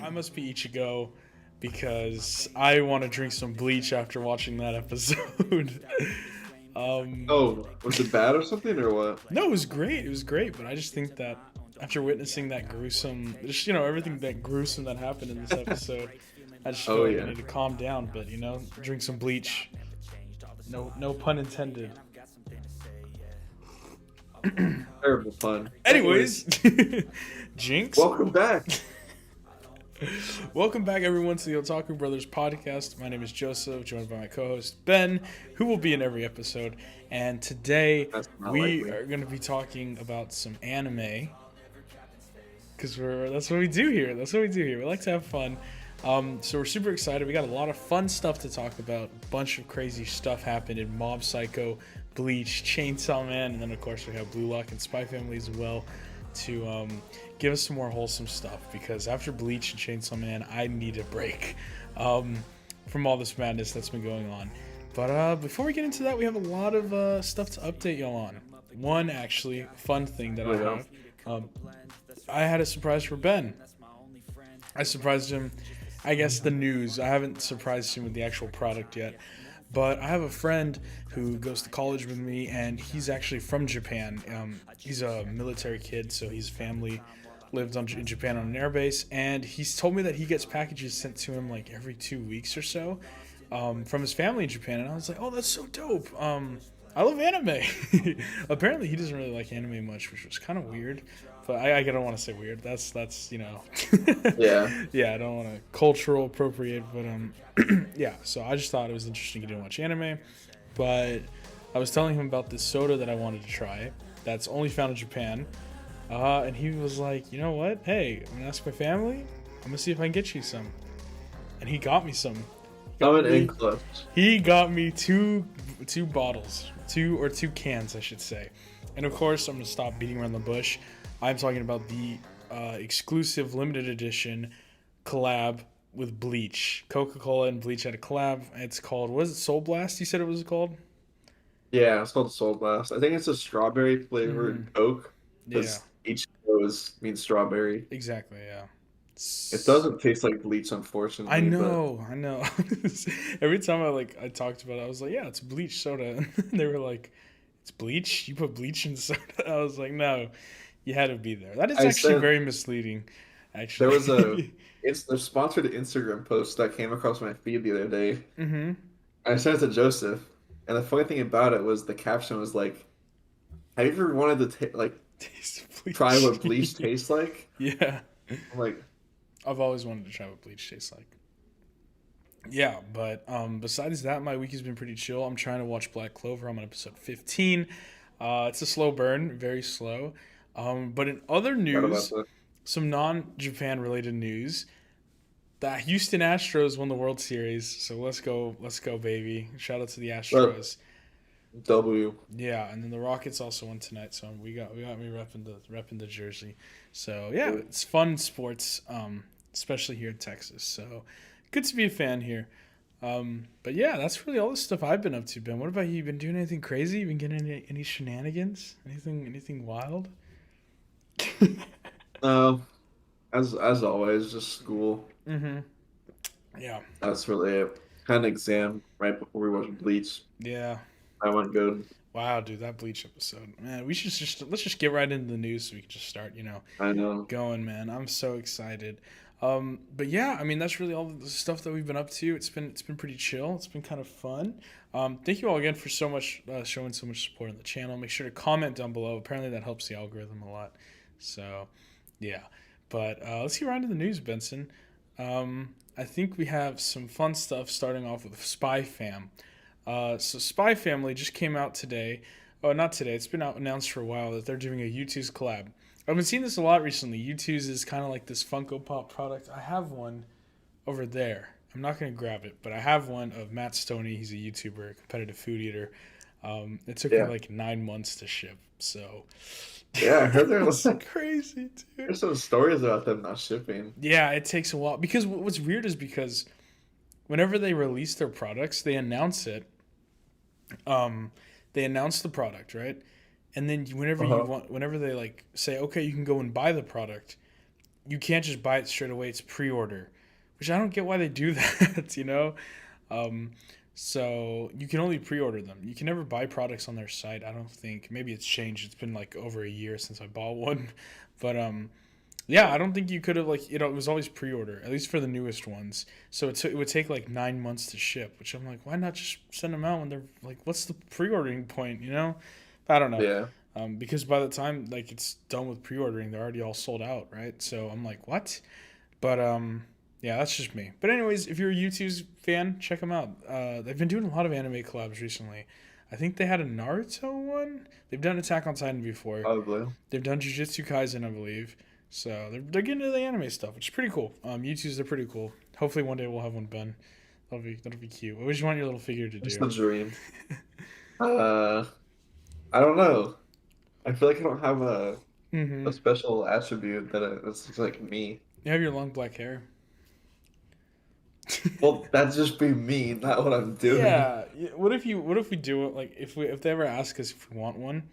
I must be Ichigo because I want to drink some bleach after watching that episode. um, Oh, was it bad or something or what? no, it was great. It was great, but I just think that after witnessing that gruesome, just everything that gruesome that happened in this episode, I just feel Oh like I yeah, need to calm down. But drink some bleach. No, no pun intended. terrible pun. Anyways, Jinx. Welcome back. Welcome back, everyone, to the Otaku Brothers podcast. My name is Joseph, joined by my co-host Ben, who will be in every episode. And today That's not we likely. are going to be talking about some anime, because that's what we do here. That's what we do here. We like to have fun. So we're super excited. We got a lot of fun stuff to talk about. A bunch of crazy stuff happened in Mob Psycho, Bleach, Chainsaw Man, and then of course we have Blue Lock and Spy Family as well to give us some more wholesome stuff, because after Bleach and Chainsaw Man, I need a break from all this madness that's been going on. But before we get into that, we have a lot of stuff to update y'all on. One actually fun thing that I have. I had a surprise for Ben. I surprised him, I guess, the news. I haven't surprised him with the actual product yet. But I have a friend who goes to college with me, and he's actually from Japan. He's a military kid, so his family lived in Japan on an airbase, and he's told me that he gets packages sent to him like every 2 weeks or so from his family in Japan, and I was like, oh, that's so dope. I love anime. Apparently, he doesn't really like anime much, which was kind of weird. But I don't want to say weird. That's Yeah. yeah. I don't want to cultural appropriate, but yeah. So I just thought it was interesting he didn't watch anime, but I was telling him about this soda that I wanted to try. That's only found in Japan, and he was like, you know what? Hey, I'm gonna ask my family. I'm gonna see if I can get you some, and he got me some. I'm an English. He got me two bottles, two cans, I should say. And of course, I'm gonna stop beating around the bush. I'm talking about the exclusive limited edition collab with Bleach. Coca-Cola and Bleach had a collab. It's called, what is it? Soul Blast? You said it was called? Yeah, it's called Soul Blast. I think it's a strawberry Mm, flavored Coke yeah, because each rose means strawberry. exactly. Yeah. It doesn't taste like bleach, I unfortunately, but know, I know. Every time I talked about it, I was like, yeah, it's bleach soda. And they were like, it's bleach? You put bleach in soda? I was like, no, you had to be there. That is I actually sent very misleading, there was actually. a sponsored Instagram post that came across my feed the other day. Mm-hmm. I sent it to Joseph, and the funny thing about it was the caption was like, "Have you ever wanted to Taste of try bleach. what bleach tastes like?" Yeah. I'm like, I've always wanted to try what bleach tastes like. Yeah, but besides that, my week has been pretty chill. I'm trying to watch Black Clover. I'm on episode 15. It's a slow burn, very slow. But in other "What about news, that?" some non-Japan related news, the Houston Astros won the World Series. So let's go, baby! Shout out to the But Astros. W. Yeah, and then the Rockets also won tonight, so we got me repping the jersey. So yeah, it's fun sports, especially here in Texas. So good to be a fan here. But yeah, that's really all the stuff I've been up to, Ben. What about you? You been doing anything crazy? You been getting any shenanigans? Anything wild? No, as always, just school. Mm-hmm. Yeah. That's really it. Had an exam right before we watched Bleach. Yeah. I went good. Wow, dude, that Bleach episode. Man, we should just let's just get right into the news so we can just start, I know. going, man. I'm so excited. But yeah, I mean that's really all the stuff that we've been up to. It's been pretty chill. It's been kind of fun. Thank you all again for so much showing so much support on the channel. Make sure to comment down below. Apparently that helps the algorithm a lot. So yeah, but let's get right into the news, Benson. I think we have some fun stuff starting off with Spy Fam. So Spy Family just came out today. Oh, not today. It's been out announced for a while that they're doing a U2's collab. I've been seeing this a lot recently. U2's is kind of like this Funko Pop product. I have one over there. I'm not going to grab it, but I have one of Matt Stoney. He's a YouTuber, a competitive food eater. It took me Yeah. like 9 months to ship. So Yeah, I heard it's crazy, dude. there's some stories about them not shipping. Yeah, it takes a while. Because what's weird is because whenever they release their products, they announce it. They announce the product, right? And then whenever Uh-huh. whenever they like say, okay, you can go and buy the product. you can't just buy it straight away. It's pre-order, which I don't get why they do that. Um, so you can only pre-order them. You can never buy products on their site. I don't think. Maybe it's changed. It's been like over a year since I bought one, but yeah, I don't think you could have like it was always pre-order at least for the newest ones. So it would take like 9 months to ship, which I'm like, why not just send them out when they're like, what's the pre-ordering point? I don't know. Yeah. Because by the time like it's done with pre-ordering, they're already all sold out, right? So I'm like, what? But yeah, that's just me. But anyways, if you're a YouTube's fan, check them out. They've been doing a lot of anime collabs recently. I think they had a Naruto one. They've done Attack on Titan before. Probably. They've done Jujutsu Kaisen, I believe. So they're getting into the anime stuff, which is pretty cool. YouTube's they're pretty cool. Hopefully one day we'll have one, Ben. That'll be cute. What would you want your little figure to It's do? the dream. Uh, I don't know. I feel like I don't have Mm-hmm. a special attribute that's like me. You have your long black hair. Well, that'd just be me, not what I'm doing. Yeah. What if we do it like if they ever ask us if we want one,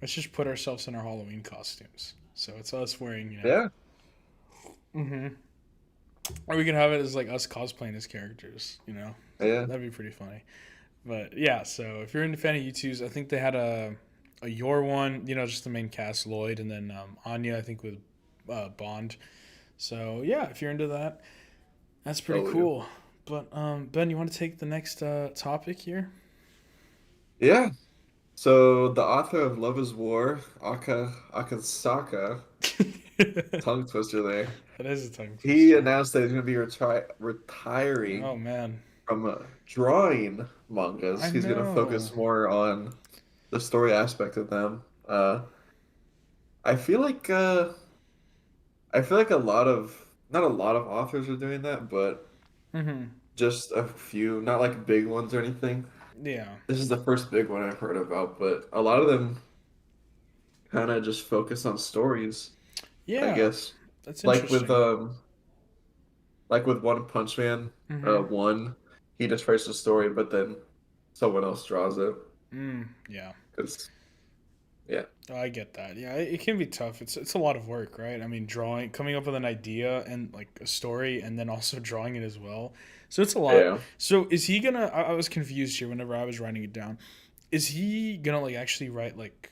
let's just put ourselves in our Halloween costumes. So it's us wearing. Yeah, Mm-hmm. Or we can have it as like us cosplaying as characters. yeah. That'd be pretty funny. But yeah, so if you're into fan of YouTube's, I think they had a your one, just the main cast, Lloyd, and then Anya, I think with Bond. So yeah, if you're into that, that's pretty Totally. cool. But Ben, you want to take the next topic here? Yeah. So the author of Love is War, Akasaka, That tongue twister there. is a tongue He twister. announced that he's going to be Oh retiring man, from drawing mangas. I He's going to know. focus more on the story aspect of them. I feel like a lot of not a lot of authors are doing that, but Mm-hmm. just a few, not like big ones or anything. Yeah. This is the first big one I've heard about, but a lot of them kind of just focus on stories, I Yeah, guess. that's Like with interesting. One Punch Man, Mm-hmm. one he just writes the story, but then someone else draws it. Yeah. 'Cause yeah, Oh, I get that. Yeah, it can be tough. It's a lot of work, right? I mean, coming up with an idea and like a story, and then also drawing it as well. So it's a lot. yeah, So is he gonna? I was confused here whenever I was writing it down. Is he gonna like actually write like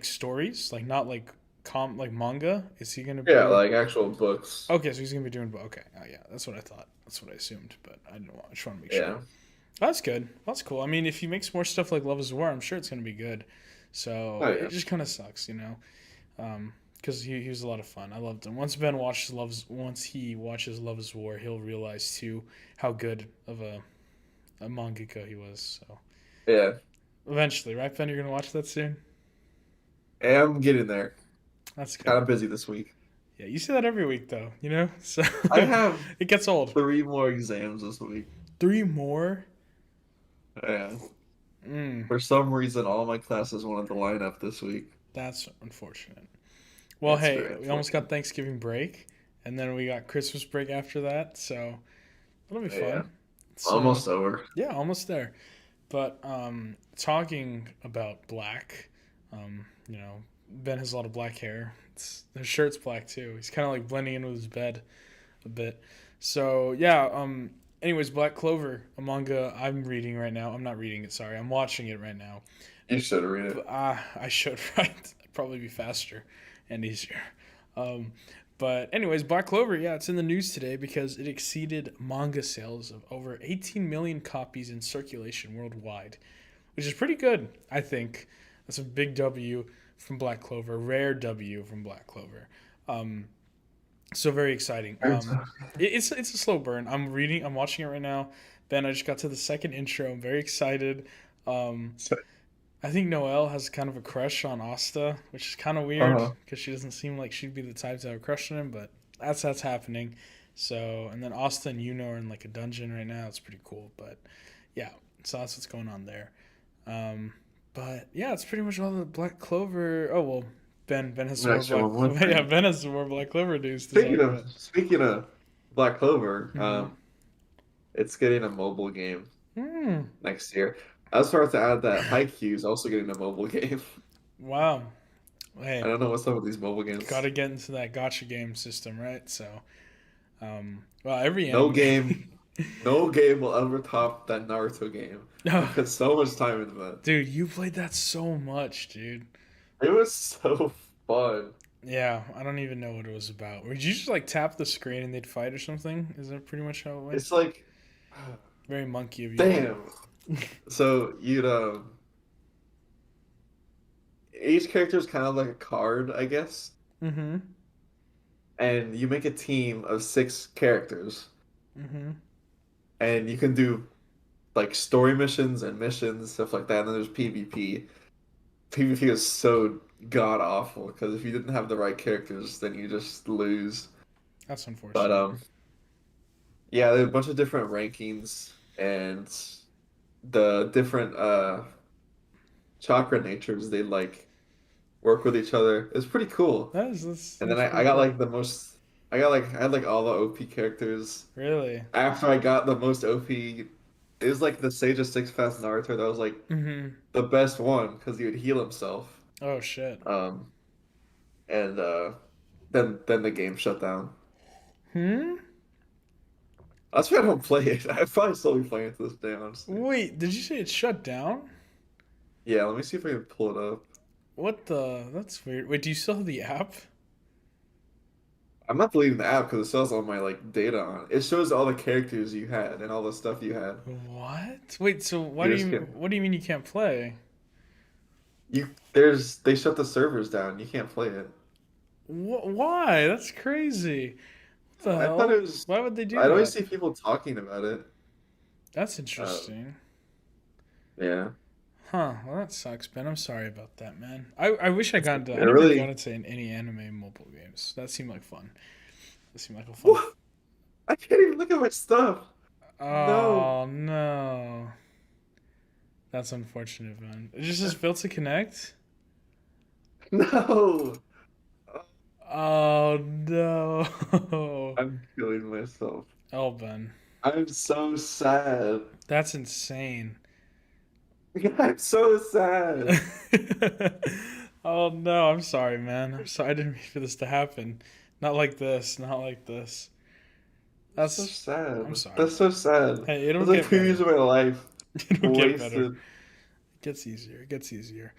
stories, like not like manga? Is he gonna yeah, be? like actual books. Okay, so he's gonna be doing. Okay, oh, yeah, that's what I thought. That's what I assumed, but I didn't want. I just want to make sure. Yeah, That's good. That's cool. I mean, if he makes more stuff like Love Is War, I'm sure it's gonna be good. So oh it yeah, just kind of sucks. Because he was a lot of fun. I loved him. Once he watches Love Is War, he'll realize too how good of a mangaka he was. So yeah. eventually, right, Ben? You're gonna watch that soon. I'm getting there. That's Kind good. of busy this week. Yeah, you say that every week though. So I have it gets old. 3 more exams this week. 3 more. Yeah. Mm, For some reason, all my classes wanted to line up this week. that's unfortunate. Well, It's hey, very we almost got unfortunate. Thanksgiving break, and then we got Christmas break after that. So it'll be Yeah. fun. So Almost over. yeah, almost there. But talking about black, Ben has a lot of black hair. His shirt's black too. He's kind of like blending in with his bed a bit. So yeah. Anyways, Black Clover, a manga I'm reading right now. I'm not reading it. Sorry, I'm watching it right now. You should read it. But I should right. It'd probably be faster and easier. Um, but anyways, Black Clover, yeah, it's in the news today because it exceeded manga sales of over 18 million copies in circulation worldwide, which is pretty good, I think. That's a big W from Black Clover, rare W from Black Clover. Um, so very exciting. It's a slow burn. I'm watching it right now. Ben, I just got to the second intro. I'm very excited. Um, I think Noelle has kind of a crush on Asta, which is kind of weird Uh-huh. because she doesn't seem like she'd be the type to have a crush on him, but that's happening. So, and then Asta and Yuno are in like a dungeon right now. It's pretty cool, but yeah, so that's what's going on there. Um, but yeah, it's pretty much all the Black Clover. Oh well, Ben has some more Actually, Black. one more Yeah, thing. Ben has some more Black Clover news to Speaking talk of about. speaking of Black Clover, Mm-hmm. it's getting a mobile game Mm, next year. I was about to add that Haikyuu is also getting a mobile game. wow, I Hey, don't know what's up with these mobile games. gotta get into that gotcha game system, right? So, well, every No anime. game, no game will ever top that Naruto game. I Oh, put so much time into that. dude, you played that so much, dude. It was so fun. Yeah, I don't even know what it was about. Would you just like tap the screen and they'd fight or something? Is that pretty much how it went? It's like, Very monkey of you. damn. So you'd each character is kind of like a card, I guess, Mm-hmm. and you make a team of six characters, Mm-hmm. and you can do like story missions and missions stuff like that. And then there's PvP. PvP is so god awful because if you didn't have the right characters, then you just lose. That's But unfortunate. yeah, there's a bunch of different rankings and the different chakra natures they like work with each other. It's pretty cool. And then That's I pretty got cool. like the most I had like all the OP characters. Really? After I got the most OP, it was like the Sage of Six Paths Naruto that was like Mm-hmm. the best one because he would heal himself. Oh shit. Um and then the game shut down. Hmm? That's why I don't play it. I'd probably still be playing it to this day, honestly. Wait, did you say it shut down? Yeah, let me see if I can pull it up. What the? That's weird. Wait, do you still have the app? I'm not deleting the app because it shows all my like data on it. It shows all the characters you had and all the stuff you had. What? Wait, so You just can what do you mean you can't play? they shut the servers down. You can't play it. Why? That's crazy. What the I thought it hell? was. Why would they do I'd always that? see people talking about it. That's Um, interesting. yeah, Huh. Well, that sucks, Ben. I'm sorry about that, man. I wish I it's got into. it I never got really. into any anime mobile games. That seemed like fun. That seemed like a fun. What? I can't even look at my stuff. No, Oh no. That's unfortunate, man. It just is built to connect. no. Oh no. I'm killing myself. Oh, Ben. I'm so sad. That's insane. I'm so sad. Oh no, I'm sorry, man. I'm sorry. I didn't mean for this to happen. Not like this. Not like this. That's so That's. sad. I'm sorry. That's so sad. Hey, it'll That's like get 2 years better. of my life It'll get better. wasted. It gets easier. It gets easier.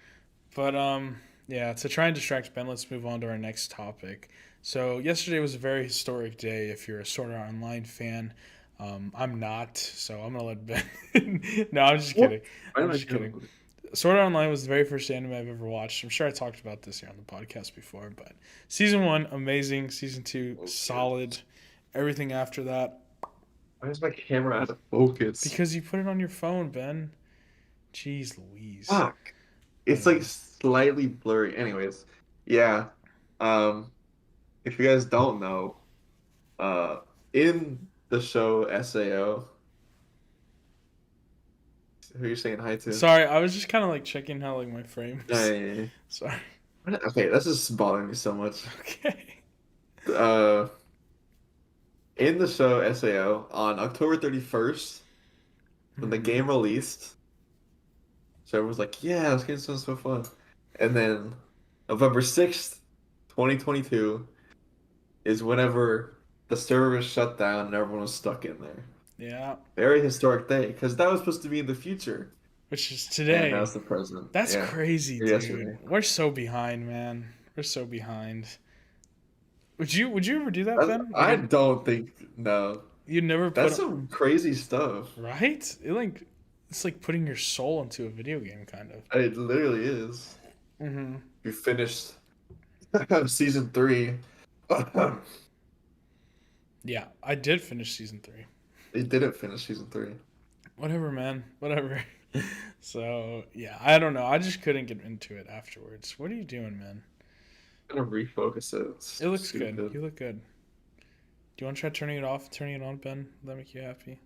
But yeah. To try and distract Ben, let's move on to our next topic. So yesterday was a very historic day. If you're a Sword Art Online fan, I'm not. So I'm gonna let Ben. No, I'm just What? kidding. Why I'm am I just kidding. doing? Sword Art Online was the very first anime I've ever watched. I'm sure I talked about this here on the podcast before, but season one, amazing. Season two, solid. Focus. Everything after that, Why is my camera out of focus? because you put it on your phone, Ben. Jeez Louise. Fuck. It's like Whatever. slightly blurry. Anyways, yeah. Um, if you guys don't know, uh, in the show SAO, who are you saying hi to? Sorry, I was just kind of like checking how like my frame Yeah, was. yeah, yeah. Sorry. Okay, that's just bothering me so much. Okay. Uh, in the show SAO, on October 31st, when the Hmm. game released, so everyone's like, yeah, this game's so fun. And then November 6th, 2022 is whenever the server was shut down and everyone was stuck in there. Yeah. Very historic day, because that was supposed to be in the future. Which is And now today. it's the present. That's Yeah. crazy, Or dude. yesterday. We're so behind, man. We're so behind. Would you ever do that, Ben? I don't think, no. You'd never That's put some crazy stuff. right? It's like putting your soul into a video game, kind of. It literally is. Hmm. You finished season three. Yeah, I did finish season three. They didn't finish season three. Whatever, man. Whatever. So yeah, I don't know. I just couldn't get into it afterwards. What are you doing, man? I'm gonna refocus it. It's It looks good. stupid. You look good. Do you want to try turning it off, turning it on, Ben? Will that make you happy?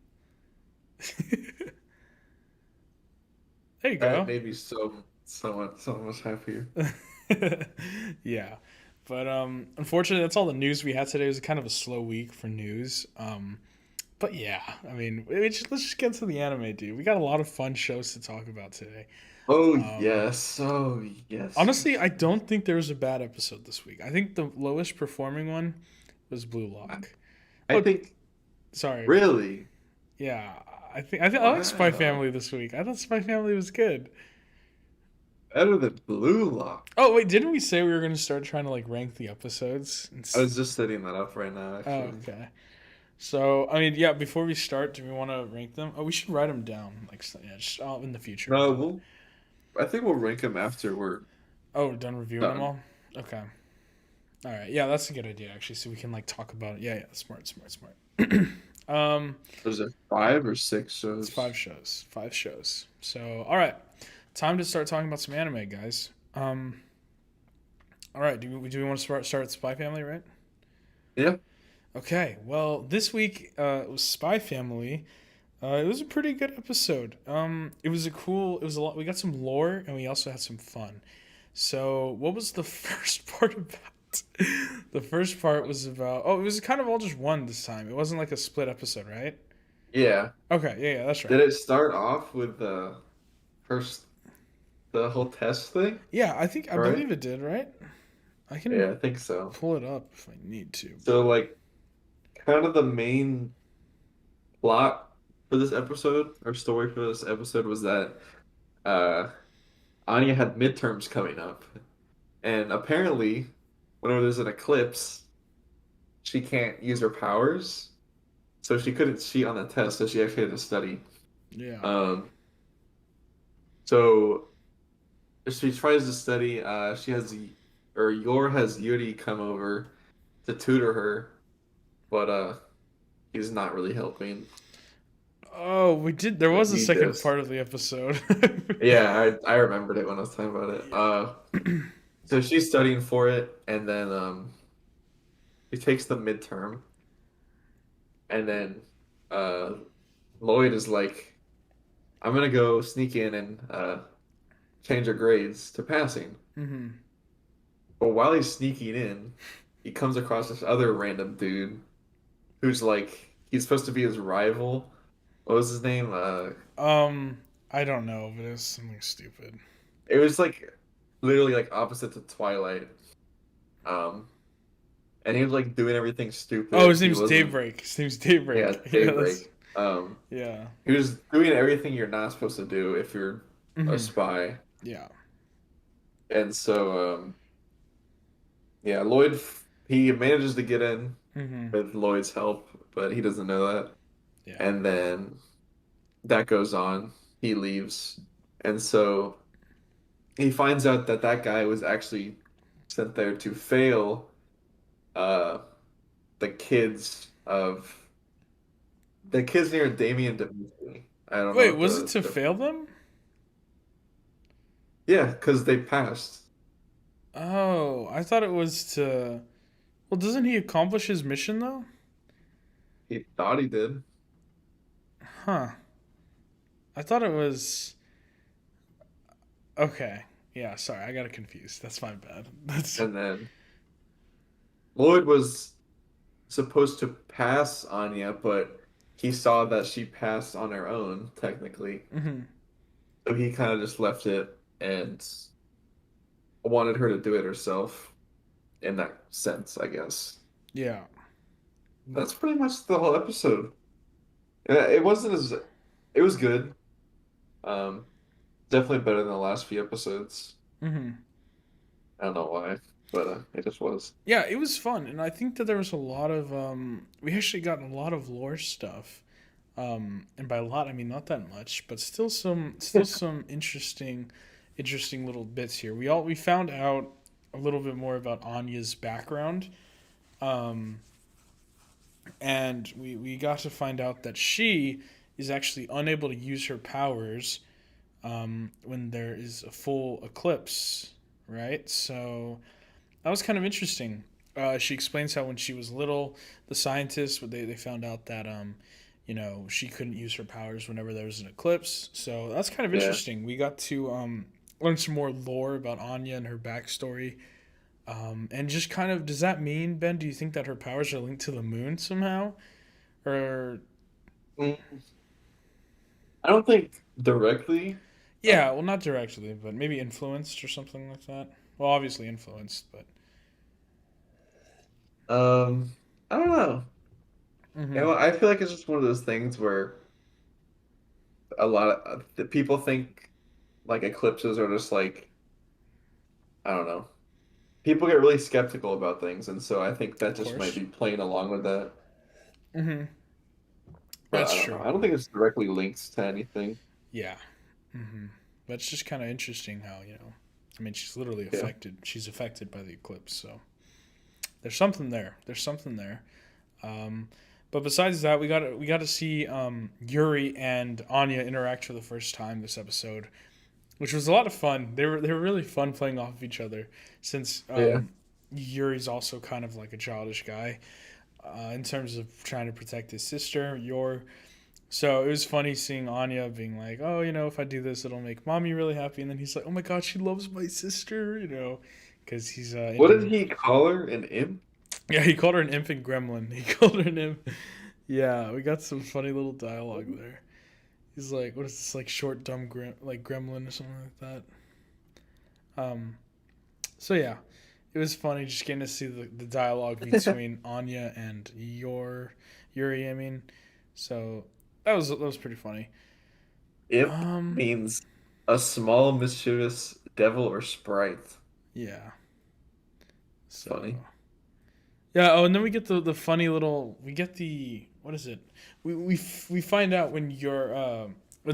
There you That go. made me so much happier. Yeah. But unfortunately that's all the news we had today. It was kind of a slow week for news. But yeah, I mean, let's just get to the anime, dude. We got a lot of fun shows to talk about today. Oh Um, yes, oh yes. Honestly, I don't think there was a bad episode this week. I think the lowest performing one was Blue I, Lock. I Oh, think sorry. really, Yeah, I think I like Spy wow, Family this week. I thought Spy Family was good. better than Blue Lock. Oh wait, didn't we say we were gonna start trying to like rank the episodes? I was just setting that up right now, Oh, actually. okay. So I mean, yeah. Before we start, do we want to rank them? Oh, we should write them down, like yeah, just in the future. No, But I think we'll rank them after we're oh, we're done reviewing them done. all. Okay. All right. Yeah, that's a good idea actually. So we can like talk about it. Yeah, yeah. Smart, smart, smart. um, Was it 5 or 6 it's shows? 5 shows. 5 shows. So all right, time to start talking about some anime, guys. All right. Do we want to start Spy Family, right? Yeah. Okay. Well, this week it was Spy Family. It was a pretty good episode. It was a cool. It was a lot. We got some lore and we also had some fun. So, what was the first part about? The first part was about. Oh, it was kind of all just one this time. It wasn't like a split episode, right? Yeah. Okay. Yeah. Yeah. That's Did right. it start off with first the whole test thing? Yeah. I Right? believe it did. Right. I can Yeah, I think so. pull it up if I need to. So But like kind of the main plot for this episode or story for this episode was that uh Anya had midterms coming up. And apparently whenever there's an eclipse, she can't use her powers. So she couldn't cheat on the test, so she actually had to study. yeah. Um so she tries to study, she has or Yor has Yuri come over to tutor her, but he's not really helping. Oh, we did. There was a He second just part of the episode. Yeah, I remembered it when I was talking about it. yeah. So she's studying for it, and then he takes the midterm, and then uh Lloyd is like, "I'm gonna go sneak in and change her grades to passing." hmm But while he's sneaking in, he comes across this other random dude who's like he's supposed to be his rival. What was his name? Um, I don't know, but it was something stupid. It was like literally like opposite to Twilight. Um, and he was like doing everything Oh, stupid. his He name's wasn't. Daybreak. His name's Yeah, Daybreak. Yeah, that's Daybreak. yeah. He was doing everything you're not supposed to do if you're a hmm spy. Yeah. And so, yeah, Lloyd he manages to get in hmm with Lloyd's help, but he doesn't know that. Yeah. And then that goes on. He leaves, and so he finds out that that guy was actually sent there to fail uh the kids of the kids near Damien Dimitri. I don't know Wait, what was it to fail them? yeah, because they passed. Oh, I thought it was to. Well, doesn't he accomplish his mission though? He thought he did, Huh. I thought it was. Okay. Yeah. Sorry, I got it confused. That's my bad. That's. and then Lloyd was supposed to pass Anya, but he saw that she passed on her own, technically. hmm So he kind of just left it and wanted her to do it herself in that sense, I guess. Yeah. That's pretty much the whole episode. It wasn't as it was good. Um, definitely better than the last few episodes. hmm I don't know why, but it just was. Yeah, it was fun, and I think that there was a lot of we actually got a lot of lore stuff. And by a lot I mean not that much, but still some interesting little bits here. We found out a little bit more about Anya's background. Um, and we got to find out that she is actually unable to use her powers when there is a full eclipse, right? So that was kind of interesting. She explains how when she was little, the scientists they found out that she couldn't use her powers whenever there was an eclipse. So that's kind of Yeah. interesting. We got to learn some more lore about Anya and her backstory. And just kind of, does that mean, Ben? Do you think that her powers are linked to the moon somehow, or Mm, I don't think directly. Yeah, Um, well, not directly, but maybe influenced or something like that. Well, obviously influenced, but I don't know. You mm-hmm. know, I feel like it's just one of those things where a lot of the people think like eclipses are just like I don't know. People get really skeptical about things, and so I think that Of just might course. be playing along with that. Mm-hmm. But That's I don't know. true. I don't think it's directly linked to anything. Yeah. Mm-hmm. But it's just kind of interesting how I mean, she's literally Yeah. affected. She's affected by the eclipse, so there's something there. There's something there. Um, but besides that, we got to see Yuri and Anya interact for the first time this episode, which was a lot of fun. They were really fun playing off of each other, since Yeah. Yuri's also kind of like a childish guy in terms of trying to protect his sister. So it was funny seeing Anya being like, "Oh, if I do this, it'll make mommy really happy," and then he's like, "Oh my god, she loves my sister," because he's What did into. he call her? An imp? Yeah, he called her an infant gremlin. He called her an imp. Yeah, we got some funny little dialogue there. He's like, "What is this like short dumb like gremlin or something like that?" So yeah, it was funny just getting to see the dialogue between Anya and Yuri. I mean, so that was pretty funny. Imp Um, means a small mischievous devil or sprite. yeah. So Funny. yeah. Oh, and then we get the funny little. We get the what is it? We find out when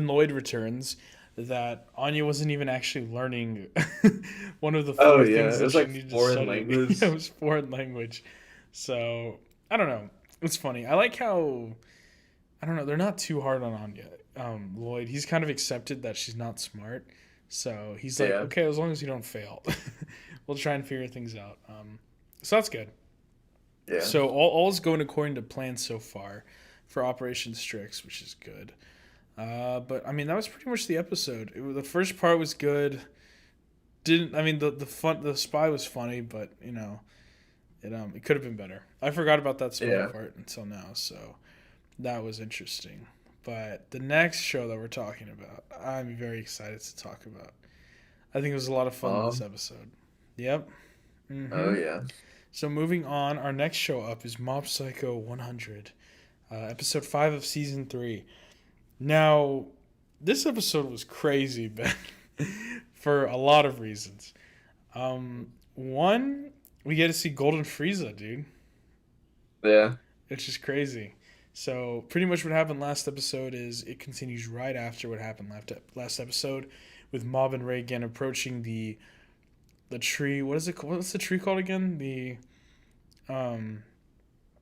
Lloyd returns that Anya wasn't even actually learning one of the Oh four yeah, things it that was she like needed to foreign study. language. It was foreign language. So I don't know. It's funny. I like how I don't know. They're not too hard on Anya. Lloyd, he's kind of accepted that she's not smart. So he's like, Yeah. okay, as long as you don't fail, we'll try and figure things out. So that's good. Yeah. So all's going according to plan so far for Operation Strix, which is good. But I mean, that was pretty much the episode. The first part was good. Didn't I mean the spy was funny, but it could have been better. I forgot about that spy Yeah. part until now, so that was interesting. But the next show that we're talking about, I'm very excited to talk about. I think it was a lot of fun this Mom. episode. Yep. Oh Mm-hmm. yeah. So moving on, our next show up is Mob Psycho 100, episode 5 of season 3. Now, this episode was crazy, Ben, for a lot of reasons. One, we get to see Golden Frieza, dude, Yeah. which is crazy. So pretty much what happened last episode is it continues right after what happened last episode, with Mob and Reagan approaching the tree. What is it? What's the tree called again? Um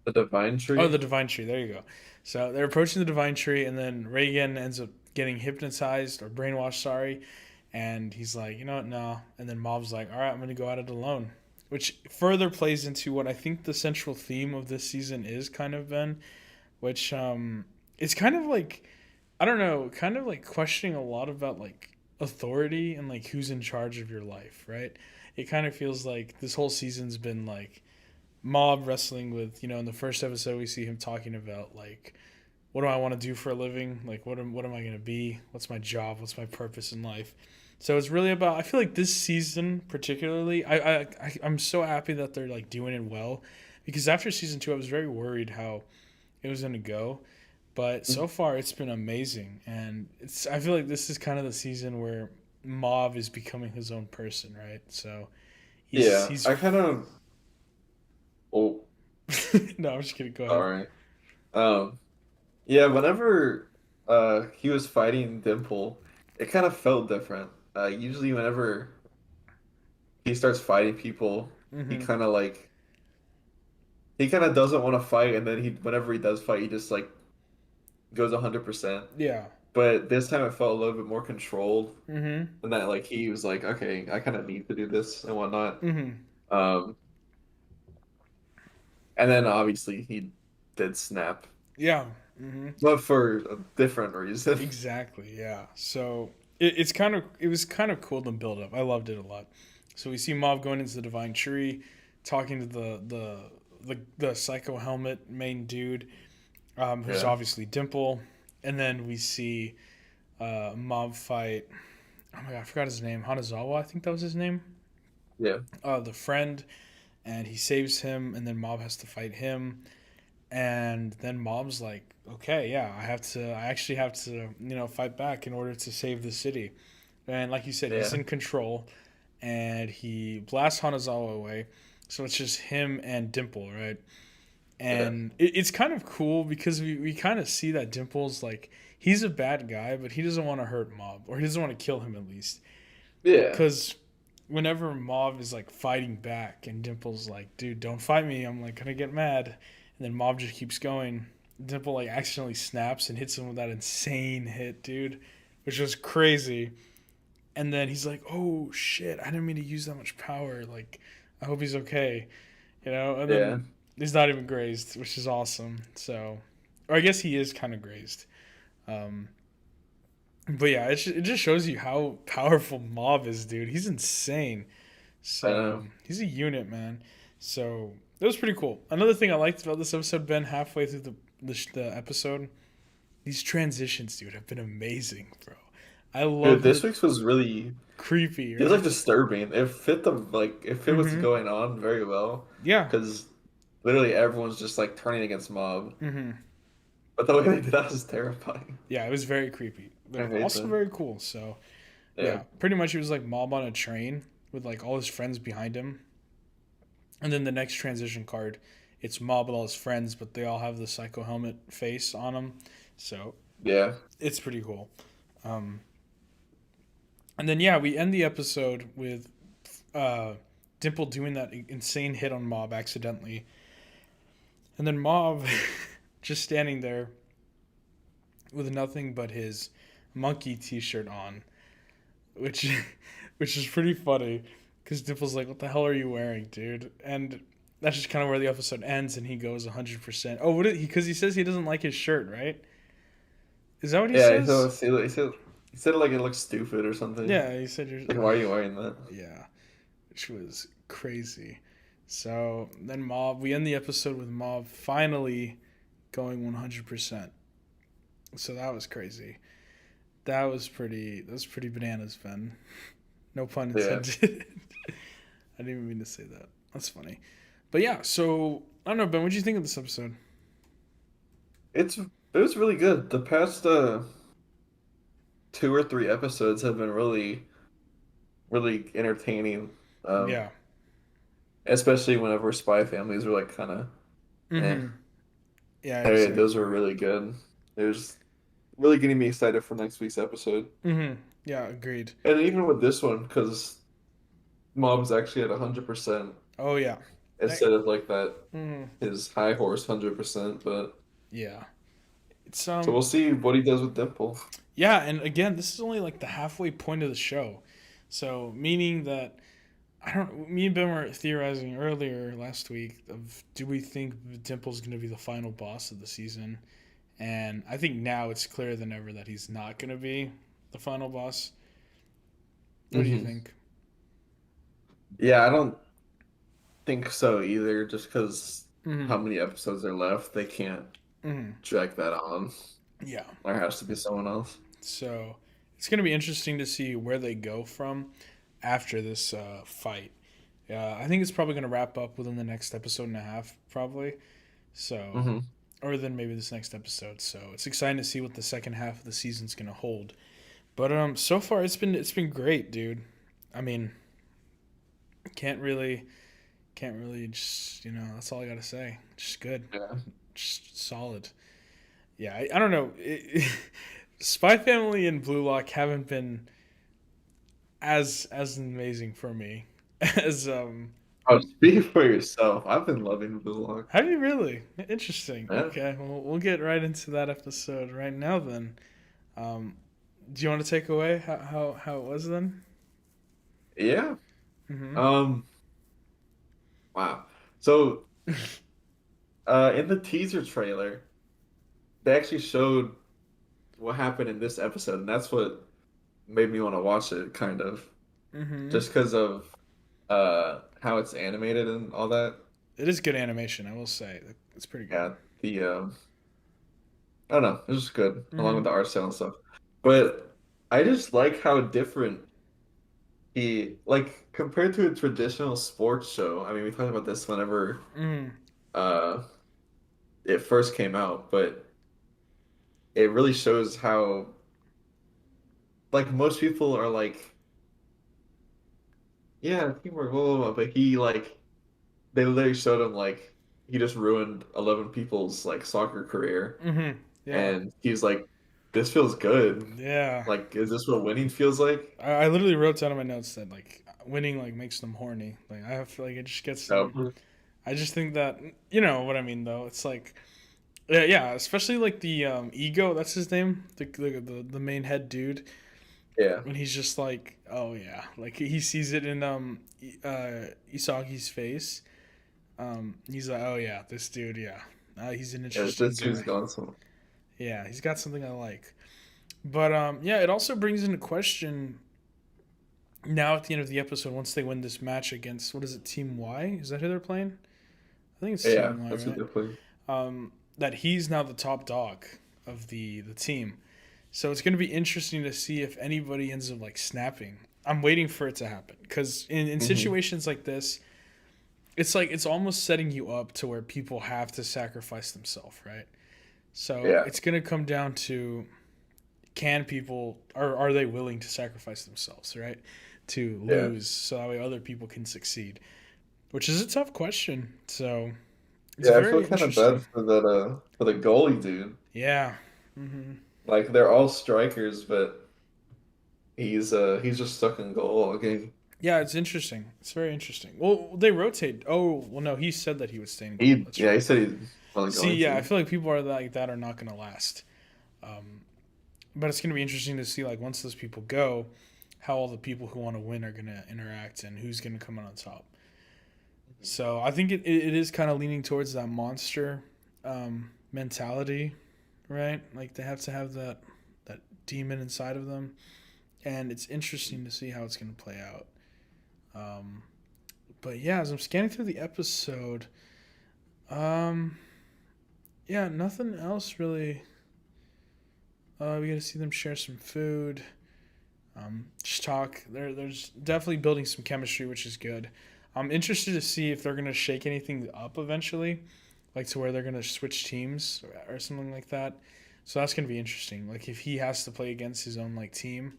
The divine Oh, tree. the Divine Tree. There you go. So they're approaching the Divine Tree, and then Reagan ends up getting hypnotized or brainwashed. Sorry, and he's like, you know what, no. And then Mob's like, all right, I'm gonna go at it alone, which further plays into what I think the central theme of this season is kind of been, which it's kind of like I don't know, kind of like questioning a lot about like authority and like who's in charge of your life, right? It kind of feels like this whole season's been like Mob wrestling with, in the first episode we see him talking about like what do I want to do for a living? Like what am I going to be? What's my job? What's my purpose in life? So it's really about I feel like this season particularly I'm so happy that they're like doing it well because after season 2 I was very worried how it was going to go. But so far it's been amazing and I feel like this is kind of the season where Mob is becoming his own person, right? So he's Yeah. he's I kind of. Oh, no, I'm just kidding. Go ahead. sorry. Um. Yeah. Whenever he was fighting Dimple, it kind of felt different. Usually whenever he starts fighting people, he Mm-hmm. kind of like he kind of doesn't want to fight, and then he whenever he does fight, he just like goes 100%. Yeah. But this time it felt a little bit more controlled, Mm-hmm. and that like he was like, okay, I kind of need to do this and whatnot. Mm-hmm. Um, and then obviously he did snap, Yeah. Mm-hmm. but for a different reason. Exactly. Yeah. So it was kind of cool to build up. I loved it a lot. So we see Mob going into the Divine Tree, talking to the Psycho Helmet main dude. who's Yeah. obviously Dimple, and then we see Mob fight. Oh my god, I forgot his name. Hanazawa, I think that was his name. Yeah. The friend, and he saves him, and then Mob has to fight him, and then Mob's like, okay, yeah, I actually have to, fight back in order to save the city. And like you said, he's Yeah. in control, and he blasts Hanazawa away. So it's just him and Dimple, right? Yeah. And it's kind of cool because we kind of see that Dimple's like, he's a bad guy, but he doesn't want to hurt Mob, or he doesn't want to kill him at least. Yeah. Because whenever Mob is like fighting back and Dimple's like, dude, don't fight me, I'm like gonna get mad. And then Mob just keeps going. Dimple like accidentally snaps and hits him with that insane hit, dude, which was crazy. And then he's like, oh shit, I didn't mean to use that much power. Like, I hope he's okay, And Yeah. then he's not even grazed, which is awesome. So, or I guess he is kind of grazed. Um, but yeah, it just shows you how powerful Mob is, dude. He's insane. I So know. he's a unit, man. So it was pretty cool. Another thing I liked about this episode, Ben, halfway through the episode, these transitions, dude, have been amazing, bro. I Dude, love this the week's was really creepy, it was like right? disturbing. It fit the like it fit what's Mm-hmm. going on very well Yeah. because literally everyone's just like turning against Mob. Mm-hmm. But the way they did that was terrifying. Yeah, it was very creepy, I but hate also that. very cool. So Yeah. yeah, pretty much it was like Mob on a train with like all his friends behind him, and then the next transition card, it's Mob with all his friends, but they all have the Psycho Helmet face on them. So Yeah. it's pretty cool. Um, and then yeah, we end the episode with uh, Dimple doing that insane hit on Mob accidentally, and then Mob just standing there with nothing but his monkey T-shirt on, which which is pretty funny because Dimple's like, "What the hell are you wearing, dude?" And that's just kind of where the episode ends, and he goes 100%. Oh, what? Because he says he doesn't like his shirt, right? Is that what he Yeah, says? he said it like it looks stupid or something. Yeah, he said you're. Like, why are you wearing that? Yeah, which was crazy. So then Mob, we end the episode with Mob finally going 100%. So that was crazy. That was pretty bananas, Ben. No pun Yeah. intended. I didn't even mean to say that. That's funny. But yeah, so I don't know, Ben, what do you think of this episode? It was really good. The past two or three episodes have been really entertaining. Um, Yeah. especially whenever spy families were like kind of eh. Mm-hmm. Yeah, Those were exactly. really good. It was really getting me excited for next week's episode. Mm-hmm. Yeah, agreed. And even with this one, because Mom's actually at 100% Oh yeah. instead of like that Mm-hmm. his high horse 100%. But Yeah. It's so we'll see what he does with Dimple. yeah, and again, this is only like the halfway point of the show. So meaning that I don't. Me and Ben were theorizing earlier last week of do we think Dimple's going to be the final boss of the season, and I think now it's clearer than ever that he's not going to be the final boss. What do you Hmm. think? Yeah, I don't think so either. Just because Mm-hmm. how many episodes are left, they can't Mm-hmm. drag that on. Yeah. There has to be someone else. So it's going to be interesting to see where they go from after this fight. I think it's probably going to wrap up within the next episode and a half, probably. So, Hmm. or then maybe this next episode. So it's exciting to see what the second half of the season's going to hold. But so far it's been great, dude. I mean, can't really just that's all I gotta say. Just good, Yeah. just solid. Yeah, I don't know. Spy Family and Blue Lock haven't been as amazing for me as Oh, speak for yourself. I've been loving Blue Lock. Have you really? Interesting. Yeah. Okay, well we'll get right into that episode right now then. Um, do you want to take away how it was then? Yeah. Mm-hmm. Um. Wow. So, in the teaser trailer, they actually showed what happened in this episode, and that's what made me want to watch it, kind of, Mm-hmm. just because of how it's animated and all that. It is good animation, I will say. It's pretty good. Yeah. The I don't know, it's just good along Mm-hmm. with the art style and stuff. But I just like how different he like compared to a traditional sports show. I mean, we talked about this whenever Mm-hmm. uh it first came out, but it really shows how like most people are like, yeah, teamwork, blah, blah, blah, but he like they literally showed him like he just ruined 11 people's like soccer career, Mm-hmm. Yeah. and he's like, this feels good. Yeah. Like, is this what winning feels like? I literally wrote down in my notes that like winning like makes them horny. Like I feel like it just gets them. No. I just think that you know what I mean though. It's like yeah, yeah, especially like the ego. That's his name. The main head dude. Yeah, And he's just like, oh yeah, like he sees it in Isagi's face. He's like, oh yeah, this dude, yeah, he's an yeah, interesting this dude's guy. gone some. Yeah, he's got something I like. But yeah, it also brings into question now at the end of the episode once they win this match against what is it, Team Y? Is that who they're playing? I think it's Yeah, Team Y, that's what right? they're playing. That he's now the top dog of the team. So it's going to be interesting to see if anybody ends up like snapping. I'm waiting for it to happen because in Hmm. situations like this, it's like it's almost setting you up to where people have to sacrifice themselves, right? So Yeah, it's going to come down to can people or are they willing to sacrifice themselves, right? To yeah, lose so that way other people can succeed, which is a tough question. So it's yeah. I feel very kind of bad interesting. for the goalie dude. Yeah. Hmm. Like they're all strikers, but he's just stuck in goal all game. Yeah, it's interesting. It's very interesting. Well, they rotate. Oh, well, no, he said that he would stay in goal. That's He right. said he's probably See, going yeah, I to. feel like people are like that are not going to last. Um, but it's going to be interesting to see, like, once those people go, how all the people who want to win are going to interact and who's going to come out on top. So I think it is kind of leaning towards that monster mentality, right? Like they have to have that demon inside of them, and it's interesting to see how it's going to play out. Um, but yeah, as I'm scanning through the episode, um, yeah, nothing else really. We got to see them share some food. Just talk. There's definitely building some chemistry, which is good. I'm interested to see if they're gonna shake anything up eventually, like to where they're gonna switch teams or something like that. So that's gonna be interesting. Like if he has to play against his own like team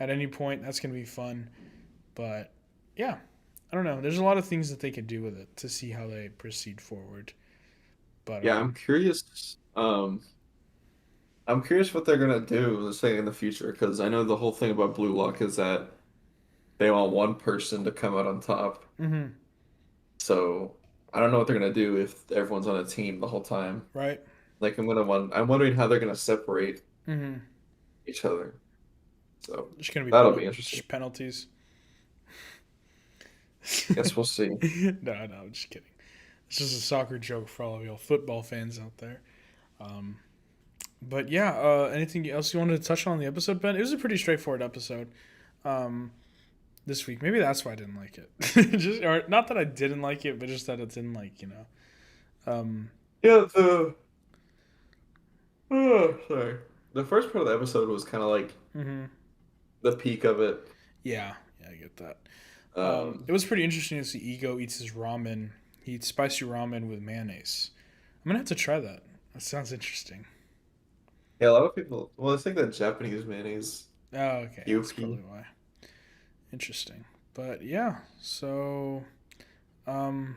at any point, that's gonna be fun. But yeah, I don't know. There's a lot of things that they could do with it to see how they proceed forward. But Yeah, I'm curious. I'm curious what they're gonna do, let's say in the future, because I know the whole thing about Blue Lock is that they want one person to come out on top. mm-hmm, So I don't know what they're gonna do if everyone's on a team the whole time. right. Like I'm wondering how they're gonna separate Mm-hmm. each other. So Just gonna be that'll be interesting. just penalties. Guess we'll see. No, I'm just kidding. It's just a soccer joke for all of y'all football fans out there. Um, but yeah, anything else you wanted to touch on the episode, Ben? It was a pretty straightforward episode um, this week. Maybe that's why I didn't like it. Just or not that I didn't like it, but just that it didn't like you know. Um, Yeah, sorry. The first part of the episode was kind of like mm-hmm. the peak of it. Yeah, yeah, I get that. It Um, was pretty interesting to see Ego eats his ramen. He eats spicy ramen with mayonnaise. I'm gonna have to try that. That sounds interesting. yeah, a lot of people. Well, I think that Japanese mayonnaise, Oh, okay, that's UP. probably why. Interesting. But yeah, so um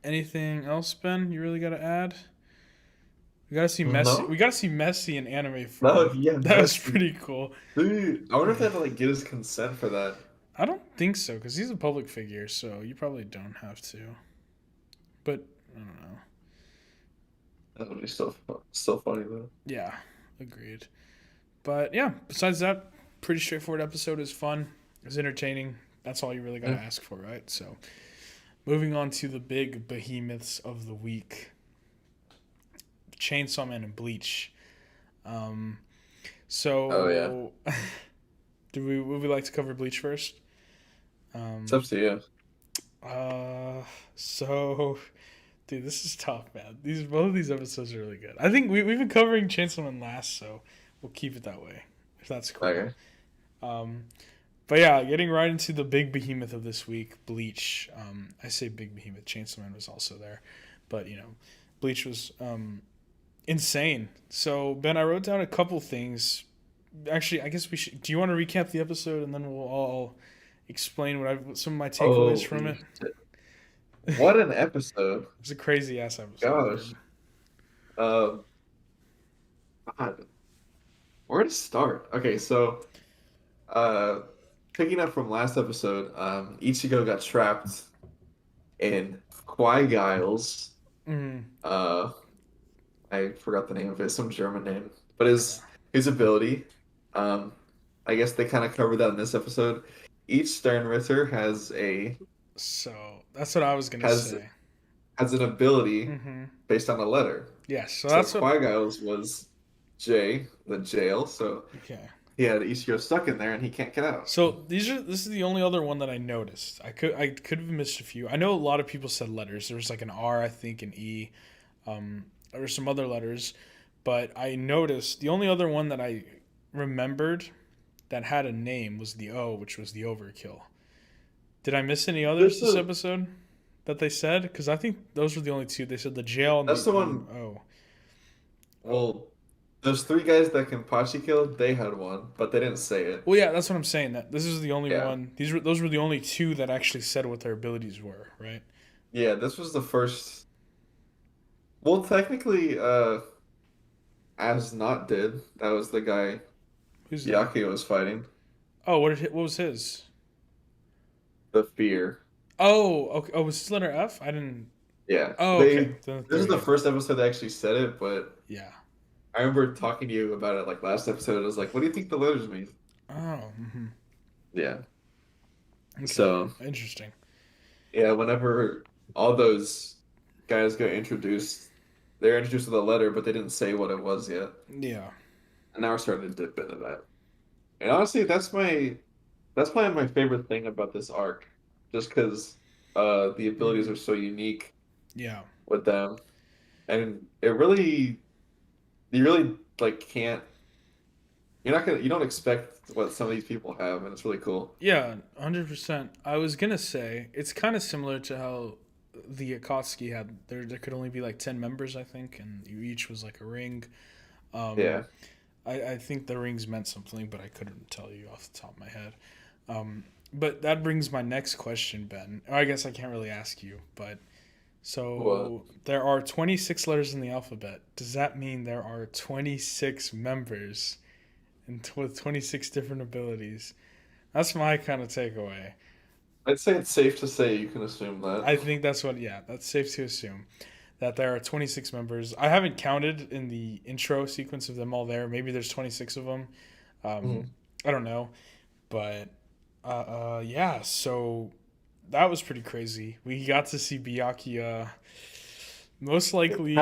anything else, Ben? You really gotta add? We gotta see Messi. We No, gotta see Messi in anime no, form. yeah, That was Messi. pretty cool. Dude, I wonder if they had to like get his consent for that. I don't think so because he's a public figure, so you probably don't have to. But I don't know. That would be still funny though. Yeah, agreed. But yeah, besides that, pretty straightforward episode. Is fun. It was entertaining. That's all you really gotta Yeah. ask for, right? So moving on to the big behemoths of the week. Chainsaw Man and Bleach. Um, Oh yeah. so, would we like to cover Bleach first? It's Um, up to you. uh, so Dude, this is tough, man. These both of these episodes are really good. I think we've been covering Chainsaw Man last, so we'll keep it that way. If that's cool. Okay. Um, but yeah, getting right into the big behemoth of this week, Bleach. I say big behemoth. Chainsaw Man was also there, but Bleach was insane. So Ben, I wrote down a couple things. Actually, I guess we should. Do you want to recap the episode and then we'll all explain some of my takeaways Oh, from it? what an episode. It's a crazy ass episode, Gosh. dude. Uh, God, where to start? Okay, so uh, picking up from last episode, Ichigo got trapped in Qui-Giles. Mm, Uh, I forgot the name of it, some German name. But yeah. his ability, um, I guess they kind of covered that in this episode. Each Sternritter So that's what I was gonna has say. has an ability Mm-hmm. based on a letter. Yes. So So that's what. Qui-Giles was J, the jail. So Okay. he had Ichigo stuck in there and he can't get out. So this is the only other one that I noticed. I could have missed a few. I know a lot of people said letters. There was like an R, I think, an E. There were some other letters, but I noticed the only other one that I remembered that had a name was the O, which was the overkill. Did I miss any others That's this the episode that they said? Because I think those were the only two. They said the jail and that's the the one. O. Oh. Well, those three guys that Kenpachi killed, they had one, but they didn't say it. Well, yeah, that's what I'm saying. That this is the only Yeah, one. Those were the only two that actually said what their abilities were, right? yeah. This was the first. Well, technically, As not did. That was the guy Who's that? Byakuya was fighting. Oh, what was his? The fear. Oh, okay. Oh, was his letter F? I didn't. Yeah, Oh, okay. they. This There is we the go. first episode they actually said it, but Yeah. I remember talking to you about it like last episode. I was like, "What do you think the letters mean?" Oh. Hmm. Yeah. Okay. So Interesting. yeah, whenever all those guys got introduced, they're introduced with a letter, but they didn't say what it was yet. Yeah. And now we're starting to dip into that. And honestly, that's probably my favorite thing about this arc, just because the abilities Mm, are so unique yeah. with them, and you really like can't you don't expect what some of these people have, and it's really cool. Yeah. 100%. I was gonna say it's kind of similar to how the Akatsuki had. There could only be like 10 members, I think, and you each was like a ring. Um, Yeah. I think the rings meant something, but I couldn't tell you off the top of my head. But that brings my next question, Ben. Or I guess I can't really ask you, but What? so there are 26 letters in the alphabet. Does that mean there are 26 members and with 26 different abilities? That's my kind of takeaway. I'd say it's safe to say you can assume that. I think yeah, that's safe to assume that there are 26 members. I haven't counted in the intro sequence of them all there. Maybe there's 26 of them. Um, Mhm. I don't know. But yeah, so that was pretty crazy. We got to see Byakuya most likely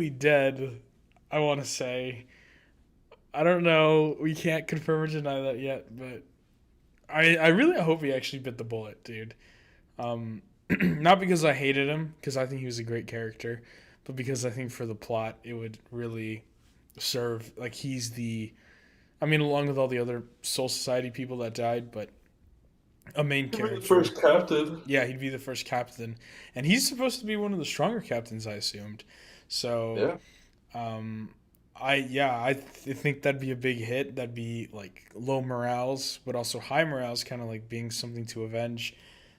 dead, I want to say. I don't know. We can't confirm or deny that yet, but I really hope he actually bit the bullet, dude. Not because I hated him, because I think he was a great character, but because I think for the plot it would really serve. Like he's the, I mean, along with all the other Soul Society people that died, but a main You're the character. first captain. Yeah, he'd be the first captain, and he's supposed to be one of the stronger captains, I assumed. So, Yeah. um, I think that'd be a big hit. That'd be like low morales, but also high morales, kind of like being something to avenge.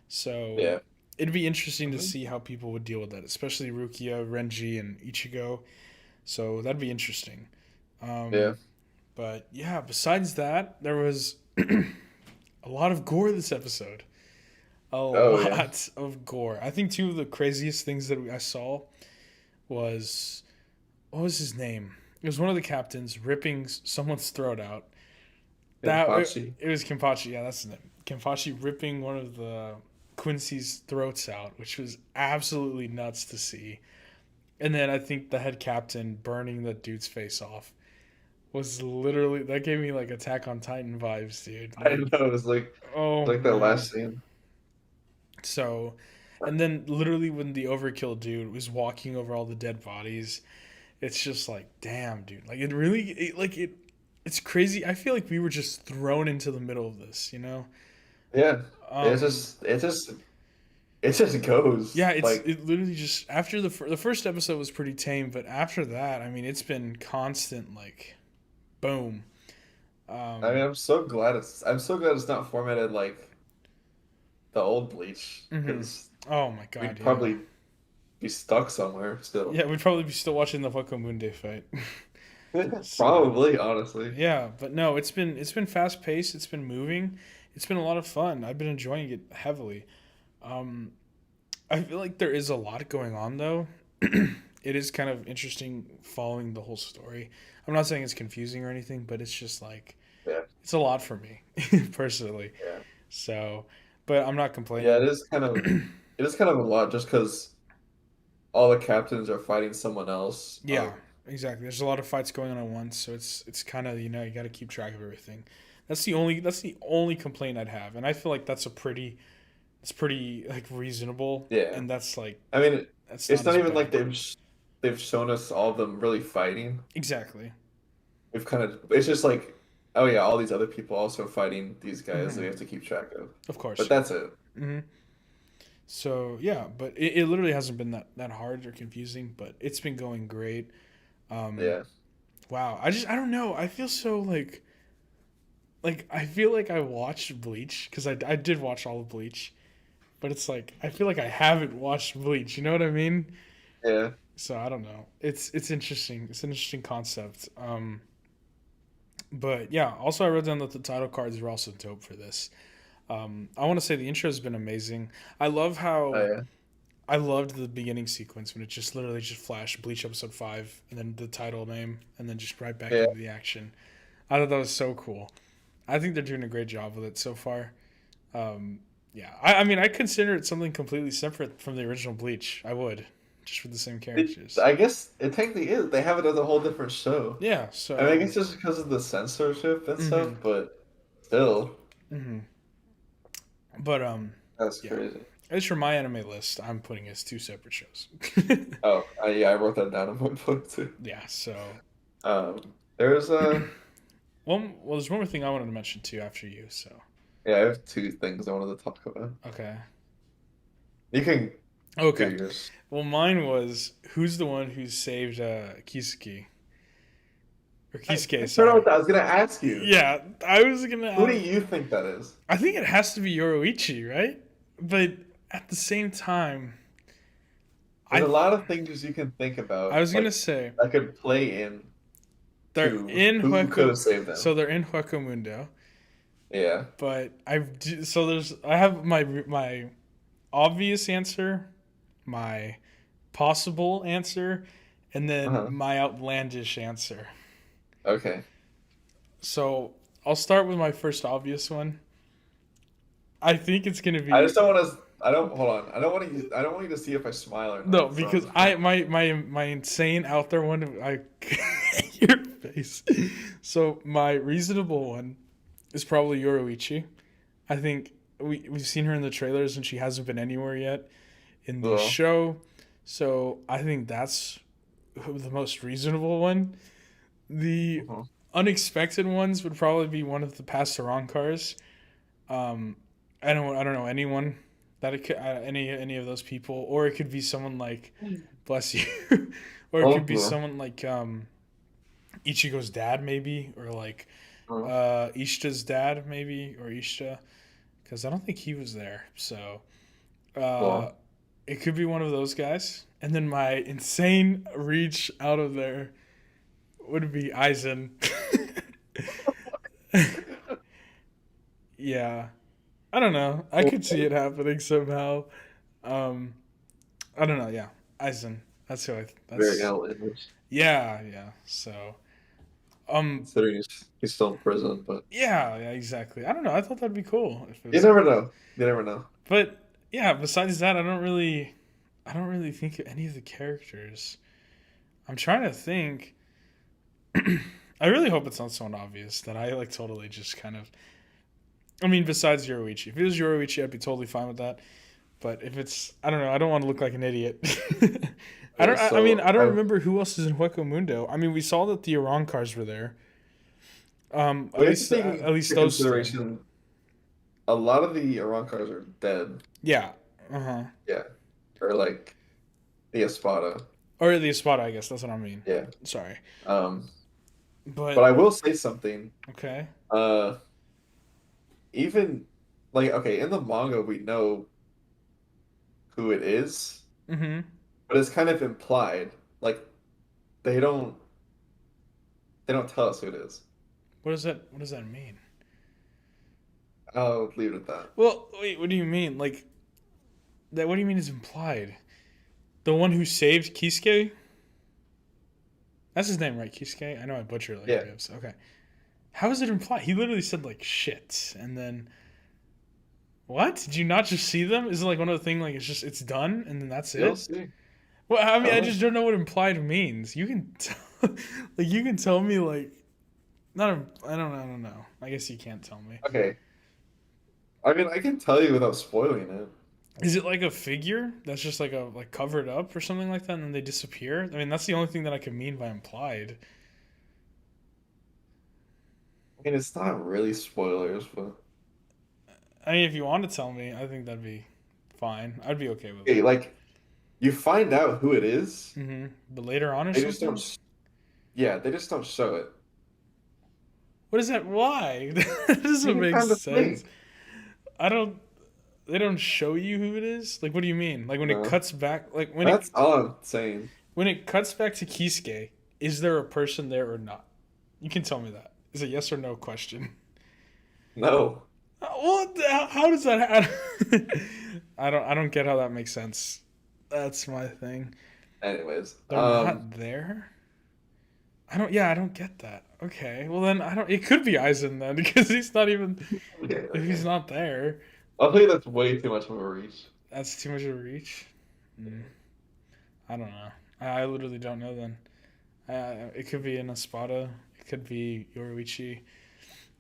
So Yeah. it'd be interesting to Mhm. see how people would deal with that, especially Rukia, Renji, and Ichigo. So that'd be interesting. Yeah. Um, but yeah, besides that, there was a lot of gore this episode. A Oh yeah. lot of gore. I think two of the craziest things that I saw was, what was his name? It was one of the captains ripping someone's throat out. Kenpachi. It was Kenpachi. Yeah, that's his name. Kenpachi ripping one of the Quincy's throats out, which was absolutely nuts to see. And then I think the head captain burning the dude's face off was literally, that gave me like Attack on Titan vibes, dude. I Like, know oh it's like that man. last scene. So, And then literally when the overkill dude was walking over all the dead bodies, it's just like, damn, dude. Like it really, it's crazy. I feel like we were just thrown into the middle of this, you know? Yeah. It's Um, just it just goes. yeah, Like, it literally just after the first episode was pretty tame, but after that, I mean, it's been constant like, boom. I mean, Um, I'm so glad it's not formatted like the old Bleach, mhm. because Oh my we'd god, yeah. probably be stuck somewhere still. Yeah, we'd probably be still watching the Wako Munde fight. So Probably, honestly. yeah, but no, it's been fast paced. It's been moving. It's been a lot of fun. I've been enjoying it heavily. Um, I feel like there is a lot going on though. It is kind of interesting following the whole story. I'm not saying it's confusing or anything, but it's just like Yeah, it's a lot for me personally. yeah. So, but I'm not Yeah, complaining. it is kind of a lot just because all the captains are fighting someone else. Yeah, exactly. There's a lot of fights going on at once, so it's kind of, you know, you got to keep track of everything. That's the only complaint I'd have, and I feel like it's pretty like reasonable, Yeah. and that's like I mean, that's it's not not as even like bad. they've shown us all of them really fighting. Exactly. We've kind of it's just like, oh yeah, all these other people also fighting these guys that we Hmm. have to keep track of. Of course, But yeah. that's it. Hmm. So yeah, but it literally hasn't been that hard or confusing, but it's been going great. Um, Yeah. wow, I don't know. I feel so like I feel like I watched Bleach because I did watch all of Bleach, but it's like I feel like I haven't watched Bleach. You know what I mean? Yeah. So I don't know. It's interesting. It's an interesting concept. But yeah. Also, I wrote down that the title cards were also dope for this. I want to say the intro has been amazing. I love Oh how yeah. I loved the beginning sequence when it just literally just flashed Bleach episode 5 and then the title name and then just right back Yeah. into the action. I thought that was so cool. I think they're doing a great job with it so far. Um, yeah, I mean, I consider it something completely separate from the original Bleach. I would, just with the same characters. I guess it technically is. They have it as a whole different show. Yeah. I mean, I So. guess just because of the censorship and stuff, Mhm. but still, Mhm. But that's yeah. crazy. At least for my anime list, I'm putting as two separate shows. Oh, yeah, I wrote that down in my book too. Yeah. So. There's Well, there's one more thing I wanted to mention too after you. So. yeah, I have two things I wanted to talk about. Okay. You can do Okay. yours. Well, mine was who's the one who saved Kisuke or Kisuke? I don't know Sorry. what I was gonna ask you. Yeah, I was gonna. Who do you think that is? I think it has to be Yoroichi, right? But at the same time, There's a I lot of things you can think I about, was gonna like say that could play in they're to in who could Hueco, have saved them. so they're in Hueco Mundo. Yeah. But so there's I have my obvious answer, my possible answer, and then Uh-huh. my outlandish answer. Okay. So I'll start with my first obvious one. I think it's gonna I just be don't want to. I don't. Hold on. I don't want you to see if I smile or no not. So I'm because just I gonna. my insane out there one I your face. So my reasonable one is probably Yoroichi. I think we've seen her in the trailers and she hasn't been anywhere yet in the Well. show. So I think that's the most reasonable one. The Uh-huh. unexpected ones would probably be one of the Pastaron cars. Um, I don't know anyone that it could, any of those people, or it could be someone like bless you, or it could be Uh-huh. someone like Ichigo's dad maybe, or like Uh-huh. Ishta's dad maybe, or Ishta, because I don't think he was there. So uh, Well. it could be one of those guys. And then my insane reach out of there would be Aizen. Yeah, I don't know. I could see it happening somehow. Um, I don't know. Yeah, Aizen. That's who I. Very That's outlandish. yeah, yeah. So, um, Considering he's still in prison, but yeah, yeah, exactly. I don't know. I thought that'd be cool if it you was never him. know. You never know. But yeah, besides that, I don't really think of any of the characters. I'm trying to think. I really hope it's not so obvious that I like totally just kind of. I mean, besides Yoroichi, if it was Yoroichi, I'd be totally fine with that. But if it's, I don't know. I don't want to look like an idiot. I Okay, don't. I mean, so I don't I remember who else is in Hueco Mundo. I mean, we saw that the Arancars were there. we have to take At least into those three. consideration a lot of the Arancars are dead. Yeah. Uh huh. Yeah, or like the Espada. Or the Espada, I guess. That's what I mean. Yeah. Sorry. Um, but But I will say something. okay. Uh, even like okay, in the manga we know who it is, Mm-hmm. but it's kind of implied. Like they don't they don't tell us who it is. What does that? What does that mean? I'll leave it at that. Well, wait. What do you mean? Like that? What do you mean is implied? The one who saved Kisuke? That's his name, right? Kisuke. I know I butchered it like Yeah. ribs. Okay. How is it implied? He literally said like shit, and then what? Did you not just see them? Is it like one of the thing like it's done and then that's You'll it? see. Well, I I mean, don't I know. just don't know what implied means. You can tell, like you can tell me like not. I don't know. I guess you can't tell me. Okay. I mean, I can tell you without spoiling it. Is it like a figure that's just like a like covered up or something like that, and then they disappear? I mean, that's the only thing that I can mean by implied. I mean, it's not really spoilers, but I mean, if you want to tell me, I think that'd be fine. I'd be okay with okay, it. like you find out who it is. Mm-hmm. But later on or They just something. don't. Yeah, they just don't show it. What is that? Why? That You doesn't can make kind of sense. think. I don't. They don't show you who it is. Like, what do you mean? Like when it No, cuts back, like that's all I'm saying. when it cuts back to Kisuke, is there a person there or not? You can tell me that. Is a yes or no question. No. What? How does that happen? I don't get how that makes sense. That's my thing. Anyways, They're not there. I don't. Yeah, I don't get that. Okay. Well then, I don't. It could be Aizen then because he's not even. okay, If he's okay. not there, I'll tell you that's way too much of a reach. that's too much of a reach. Mm, I don't know. I literally don't know then. It could be an Espada. It could be Yoruichi.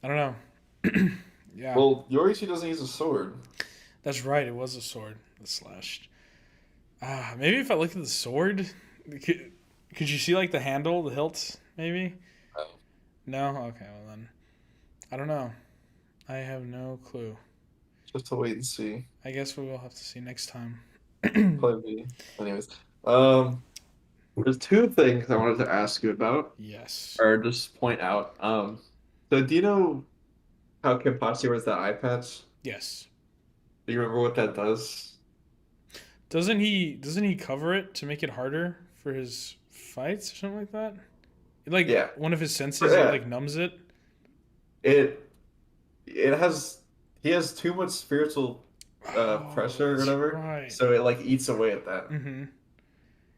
I don't know. Yeah, Well, Yorichi doesn't use a sword. that's right. It was a sword that slashed. Maybe if I look at the sword, could you see like the handle, the hilt? Maybe. No. No. Okay. Well then, I don't know. I have no clue. Just to wait and see. I guess we will have to see next time. Probably. Anyways, um, there's two things I wanted to ask you about, Yes. or just point out. So do you know how Kenpachi wears that eye patch? Yes. Do you remember what that does? Doesn't he cover it to make it harder for his fights or something like that? Like Yeah. one of his senses, it Yeah. like numbs it. It it has he has too much spiritual Oh, pressure or that's whatever, right. so it like eats away at that. Mm-hmm.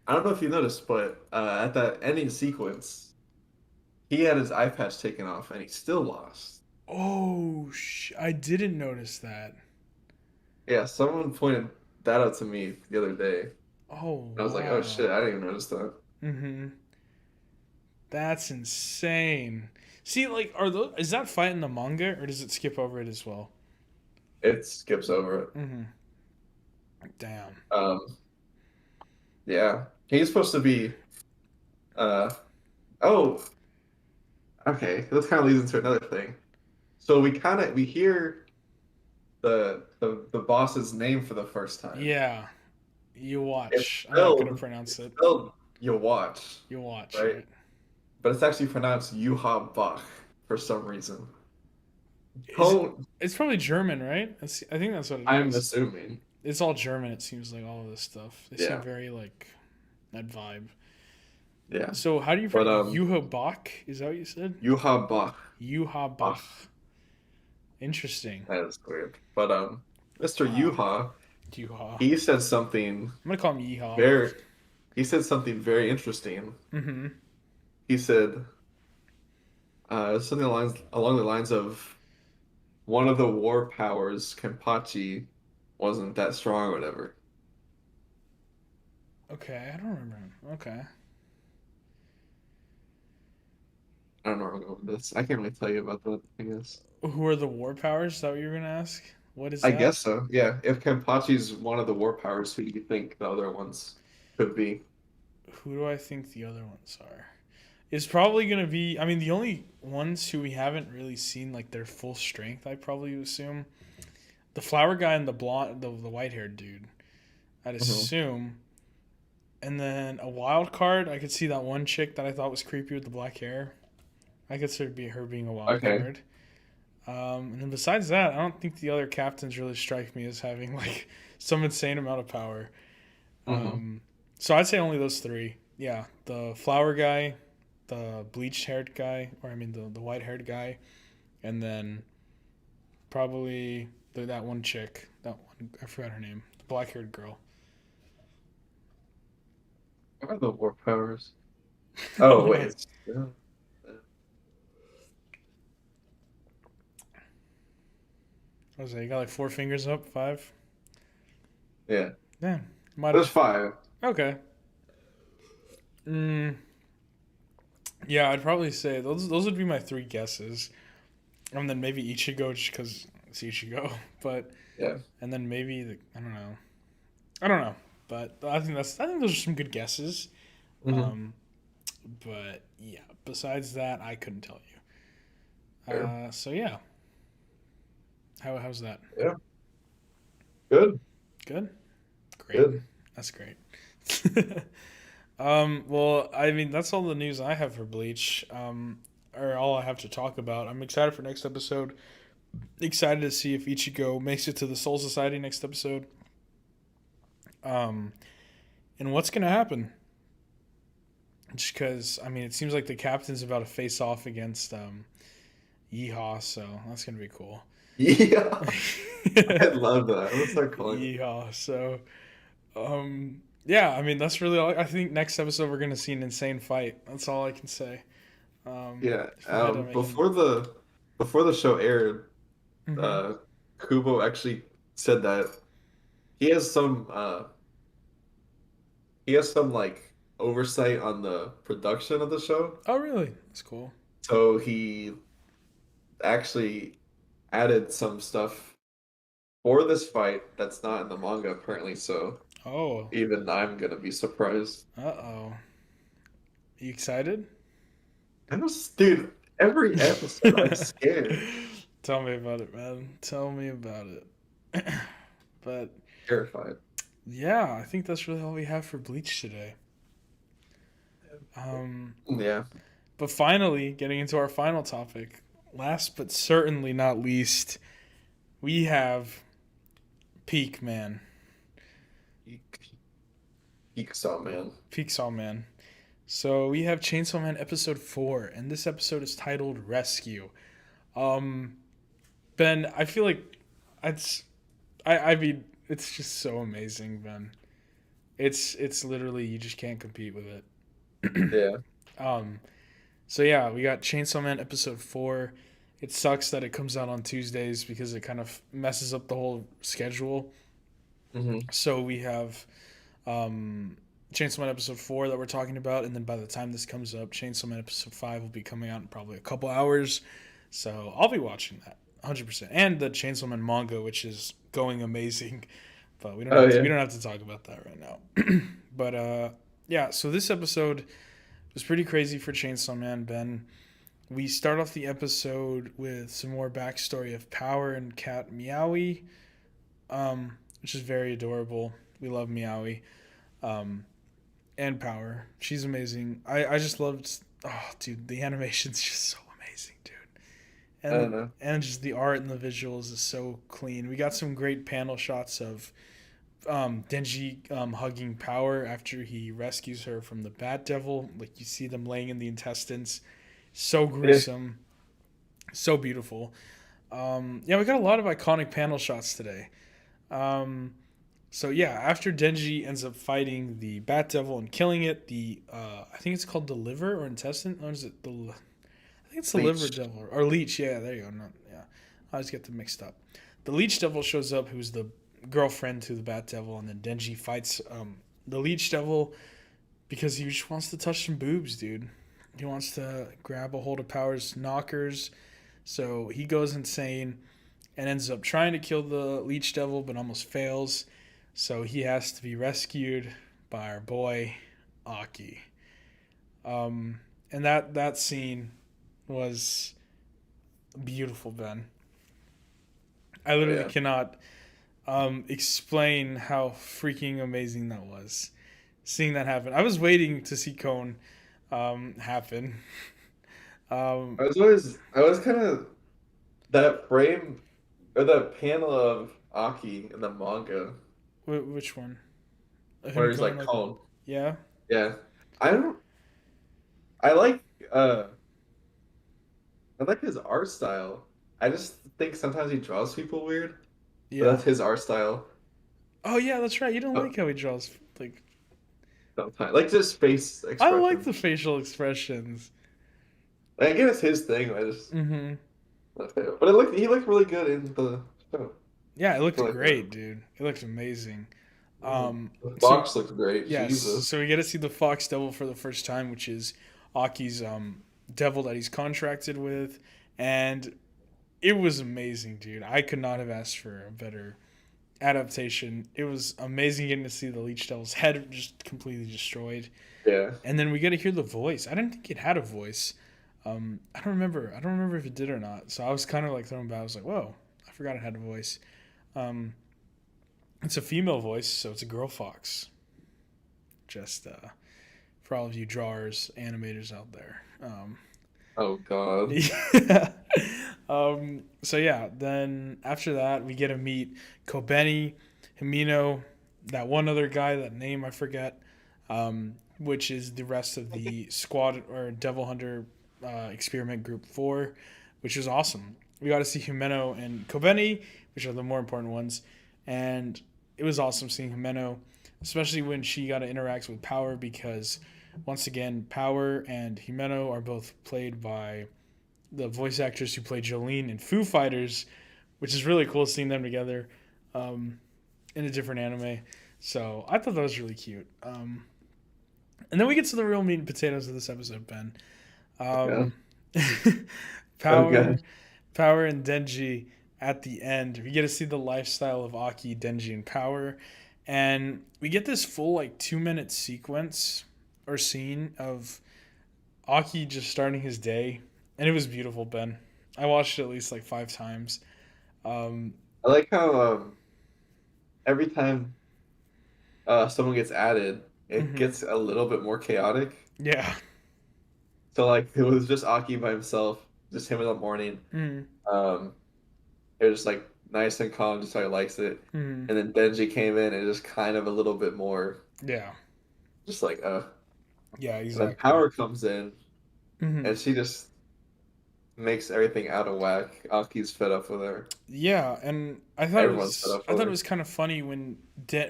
I don't know if you noticed, but at that ending sequence, he had his eye patch taken off and he still lost. Oh, I didn't notice that. Yeah, someone pointed that out to me the other day. And Oh I was like, oh wow. shit, I didn't even notice that. Mm-hmm. That's insane. See, like, are those is that fight in the manga or does it skip over it as well? It skips over it. Mm-hmm. Damn. Um, yeah, he's supposed to be. Uh, oh, okay. This kind of leads into another thing. So we hear the boss's name for the first time. Yeah. You It's watch. I'm not gonna spelled pronounce it's it. spelled you watch, You watch, right? right? But it's actually pronounced Yuha Bach for some reason. Is it? Don't It's probably German, right? I think that's what it I'm is. assuming. It's all German. It seems like all of this stuff. They seem Yeah, very like that vibe. yeah. So how do you But pronounce Yuha Bach? Is that what you said? Yuha Bach. Yuha Bach. Bach. Interesting. That is weird. But Mr. Wow. Yuha, Yuha. he said something I'm gonna call him Yeehaw. very he said something very interesting. Mm-hmm. He said something along the lines of one of the war powers, Kenpachi, wasn't that strong or whatever. Okay, I don't remember him. Okay. I don't know where I'm going with this. I can't really tell you about that, I guess. Who are the war powers? Is that what you were gonna ask? What is I that? guess so. Yeah. If Kenpachi's one of the war powers, who do you think the other ones could be? Who do I think the other ones are? It's probably gonna be. I mean, the only ones who we haven't really seen like their full strength, I probably assume the flower guy and the blonde, the white haired dude. I'd Hmm. assume, and then a wild card. I could see that one chick that I thought was creepy with the black hair. I consider be her being a wild Okay. card. And then besides that, I don't think the other captains really strike me as having like some insane amount of power. Hmm. Um, so I'd say only those three. Yeah, the flower guy, the bleached haired guy, or I mean the white haired guy, and then probably that one chick. That one I forgot her name. The black haired girl. What are the war powers? Oh wait, What? it's What was that? You got like four fingers up, five. yeah. Yeah, might There's have. five. Okay. Mm, yeah, I'd probably say those would be my three guesses, and then maybe Ichigo just because it's Ichigo, but Yeah. and then maybe I don't know. I don't know, but I think those are some good guesses. Hmm. Um, but yeah, besides that, I couldn't tell you. Fair. So yeah, how's that? Yeah. Good. Good, great. Good. That's great. Well, I mean, that's all the news I have for Bleach. Or all I have to talk about. I'm excited for next episode. Excited to see if Ichigo makes it to the Soul Society next episode. Um, and what's gonna happen? Just because I mean, it seems like the captain's about to face off against Yeehaw, so that's gonna be cool. Yeah. I love that. I'm gonna start calling it. Yeehaw. So, yeah, I mean, that's really all. I think next episode we're gonna see an insane fight. That's all I can say. Yeah. If I had to make an. Before the show aired, Mm-hmm. uh, Kubo actually said that he has some uh he has some like oversight on the production of the show. Oh, really? That's cool. So he actually added some stuff for this fight that's not in the manga apparently. So Oh, even I'm gonna be surprised. uh-oh. You excited? Dude, every episode I'm scared, Tell me about it, man. Tell me about it. But terrified. yeah, I think that's really all we have for Bleach today. Um, Yeah. but finally, getting into our final topic, last but certainly not least, we have Peak Man. Geek, Geek Saw Man. Peak Saw Man. So we have Chainsaw Man episode 4, and this episode is titled Rescue. Um, Ben, I feel like it's I mean it's just so amazing, Ben. It's literally you just can't compete with it. Yeah. um, so yeah, we got Chainsaw Man episode 4. It sucks that it comes out on Tuesdays because it kind of messes up the whole schedule. Hmm. So we have um, Chainsaw Man episode 4 that we're talking about, and then by the time this comes up, Chainsaw Man episode 5 will be coming out in probably a couple hours. So I'll be watching that 100%, and the Chainsaw Man manga, which is going amazing. But Oh yeah. we don't have to talk about that right now. But yeah, so this episode was pretty crazy for Chainsaw Man, Ben. We start off the episode with some more backstory of Power and Cat Meowie, which is very adorable. We love Meowie. Um, and Power. She's amazing. I just loved. Oh, dude, the animation's just so amazing, dude. I don't know. And just the art and the visuals is so clean. We got some great panel shots of Denji hugging Power after he rescues her from the Bat Devil. Like you see them laying in the intestines. So Yeah. gruesome. So beautiful. Yeah, we got a lot of iconic panel shots today. Um, so yeah, after Denji ends up fighting the Bat Devil and killing it, the I think it's called the liver or intestine. Or is it the? I think it's the liver Bleach. devil or leech. Yeah, there you go. No, yeah, I always get them mixed up. The leech devil shows up, who's the girlfriend to the Bat Devil, and then Denji fights the leech devil because he just wants to touch some boobs, dude. He wants to grab a hold of Power's knockers, so he goes insane. and ends up trying to kill the leech devil, but almost fails. So he has to be rescued by our boy Aki. Um, and that scene was beautiful, Ben. I Oh literally yeah, cannot explain how freaking amazing that was. Seeing that happen, I was waiting to see Cone happen. Um, I was kind of that frame or that panel of Aki in the manga which one? Him where he's going like like, calm. yeah. Yeah, I don't. I like uh I like his art style. I just think sometimes he draws people weird, but Yeah. that's his art style. Oh yeah, that's right. You don't Uh, like how he draws. Like, Sometimes, like just face I like expressions. the facial expressions. I get it's his thing. I just Mm-hmm. not fair. But it looked he looked really good in the show. Yeah, it I feel looked like that. great, dude. It looked amazing. Mhm. Um, The so box looks great. yes, Jesus. so we get to see the Fox Devil for the first time, which is Aki's devil that he's contracted with, and it was amazing, dude. I could not have asked for a better adaptation. It was amazing getting to see the Leech Devil's head just completely destroyed. Yeah. And then we get to hear the voice. I didn't think it had a voice. I don't remember. I don't remember if it did or not. So I was kind of like thrown back. I was like, "Whoa, I forgot it had a voice." Um, it's a female voice, so it's a girl fox. Just for all of you drawers, animators out there. Oh God. Yeah. So yeah, then after that, we get to meet Kobeni, Himino, that one other guy, that name I forget, which is the rest of the squad or Devil Hunter experiment group 4, which is awesome. We got to see Himeno and Kobeni, which are the more important ones, and it was awesome seeing Himeno, especially when she got to interact with Power because once again, Power and Himeno are both played by the voice actors who played Jolene in Foo Fighters, which is really cool seeing them together um, in a different anime. So I thought that was really cute. And then we get to the real meat and potatoes of this episode, Ben. Yeah. Um, Okay. Power, Power, and Denji at the end. We get to see the lifestyle of Aki, Denji, and Power, and we get this full like 2 minute sequence or scene of Aki just starting his day, and it was beautiful, Ben. I watched it at least like 5 times. Um, I like how every time someone gets added, it mhm. gets a little bit more chaotic. Yeah. So like it was just Aki by himself, just him in the morning. Mhm. Um, it was just like nice and calm, just how he likes it. Mhm. And then Denji came in and just kind of a little bit more, Yeah. just like Yeah. And then Exactly. Power comes in Mhm. and she just makes everything out of whack. Aki's fed up with her. Yeah, and Everyone's fed up I with thought it her. was kind of funny when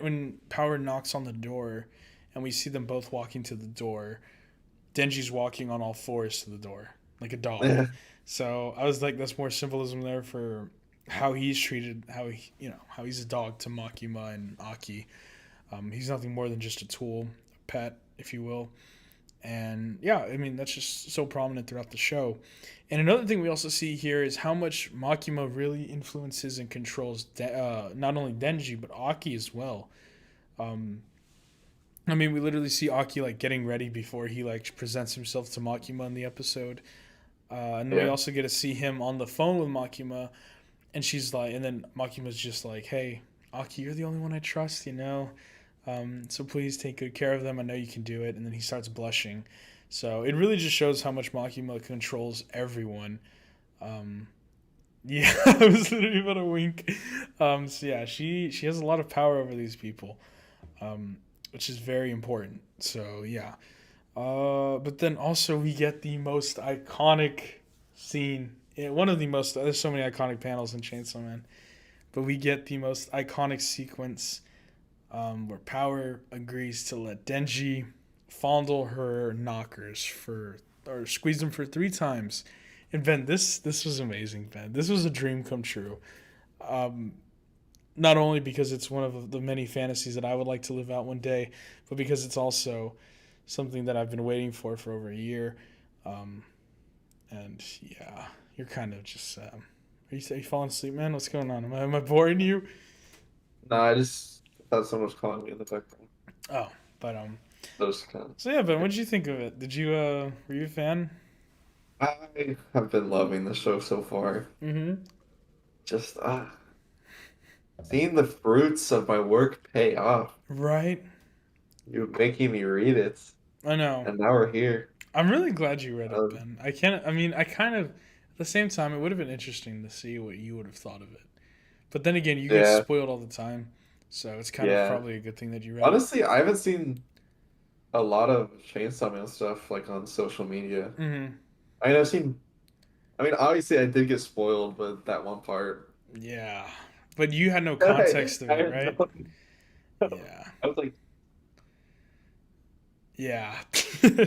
when Power knocks on the door, and we see them both walking to the door. Denji's walking on all fours to the door like a dog. Yeah, So I was like, that's more symbolism there for how he's treated, how he, how he's a dog to Makima and Aki. He's nothing more than just a tool, a pet, if you will. And yeah, I mean, that's just so prominent throughout the show. And another thing we also see here is how much Makima really influences and controls not only Denji, but Aki as well. Um, I mean, we literally see Aki like getting ready before he like presents himself to Makima in the episode. And then we yeah. also get to see him on the phone with Makima, and she's like, and then Makima's just like, "Hey, Aki, you're the only one I trust, you know. So please take good care of them. I know you can do it." And then he starts blushing. So it really just shows how much Makima controls everyone. Um, yeah, I was literally about to wink. So yeah, she has a lot of power over these people, um, which is very important. So yeah. But then also we get the most iconic scene. One of the most. There's so many iconic panels in Chainsaw Man, but we get the most iconic sequence where Power agrees to let Denji fondle her knockers for or squeeze them for 3 times. And Ben, this was amazing, Ben. This was a dream come true. Um, Not only because it's one of the many fantasies that I would like to live out one day, but because it's also something that I've been waiting for over a year. Um, and yeah, you're kind of just Are you falling asleep, man? What's going on? Am I boring you? No, I just thought someone was calling me in the background. Oh, but Those kind of. So yeah, Ben, what did you think of it? Did you were you a fan? I have been loving the show so far. Mm-hmm. Just seeing the fruits of my work pay off. Right. You making me read it, I know. and now we're here. I'm really glad you read it, Um, Ben. I can't. I mean, I kind of. At the same time, it would have been interesting to see what you would have thought of it. But then again, you get yeah, spoiled all the time, so it's kind of yeah. probably a good thing that you read it. Honestly, I haven't seen a lot of Chainsaw Man stuff like on social media. Mm-hmm. I mean, I've seen. I mean, obviously, I did get spoiled, but that one part. Yeah, but you had no I, context of I it, had right? no. Yeah. I was like, Yeah. so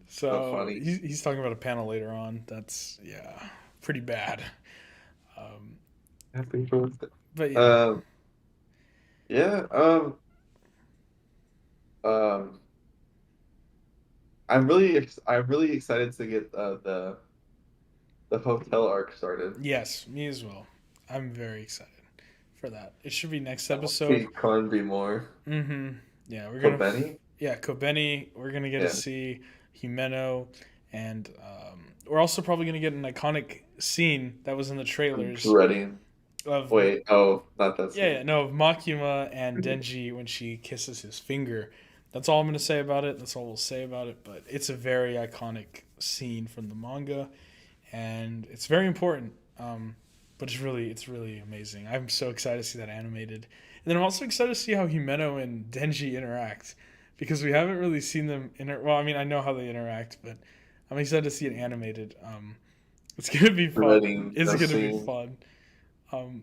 So funny. he's talking about a panel later on. That's yeah, pretty bad. Um, Happy birthday. but yeah, Um, yeah. Um, I'm really excited to get the hotel arc started. yes, me as well. I'm very excited for that. It should be next I want to episode. see Con be more. Mm-hmm. Yeah, we're gonna. Kobeni? Yeah, Kobeni. We're gonna get to Yeah. see Himeno, and we're also probably gonna get an iconic scene that was in the I'm trailers dreading. of Wait, oh, not that yeah, scene. yeah, no, of Makima and Denji when she kisses his finger. That's all I'm gonna say about it. That's all we'll say about it. But it's a very iconic scene from the manga, and it's very important. But it's really amazing. I'm so excited to see that animated, and then I'm also excited to see how Himeno and Denji interact because we haven't really seen them. Well, I mean, I know how they interact, but I'm excited to see it animated. It's gonna be fun. Dreading It's that gonna be scene. fun.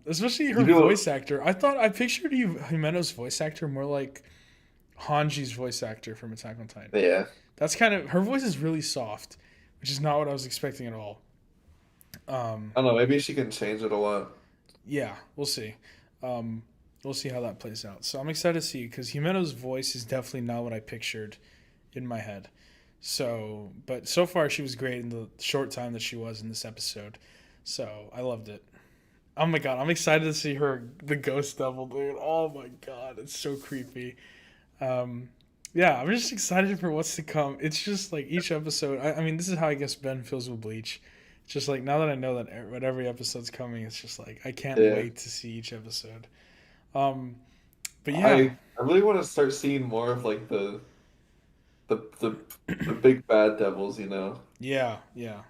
Especially her You know, voice actor. I pictured Himeno's voice actor more like Hanji's voice actor from Attack on Titan. yeah. That's kind of her voice is really soft, which is not what I was expecting at all. I don't know, maybe she can change it a lot. Yeah, we'll see. Um, we'll see how that plays out. So I'm excited to see because Himeno's voice is definitely not what I pictured in my head. So, but so far she was great in the short time that she was in this episode. So I loved it. Oh my god, I'm excited to see her, the ghost devil, dude. Oh my god, it's so creepy. Um, yeah, I'm just excited for what's to come. It's just like each episode. I mean, this is how I guess Ben feels with Bleach. It's just like now that I know that what every episode's coming, it's just like I can't Yeah. wait to see each episode. Um, but yeah, I really want to start seeing more of like the the the big bad devils, you know. yeah, yeah.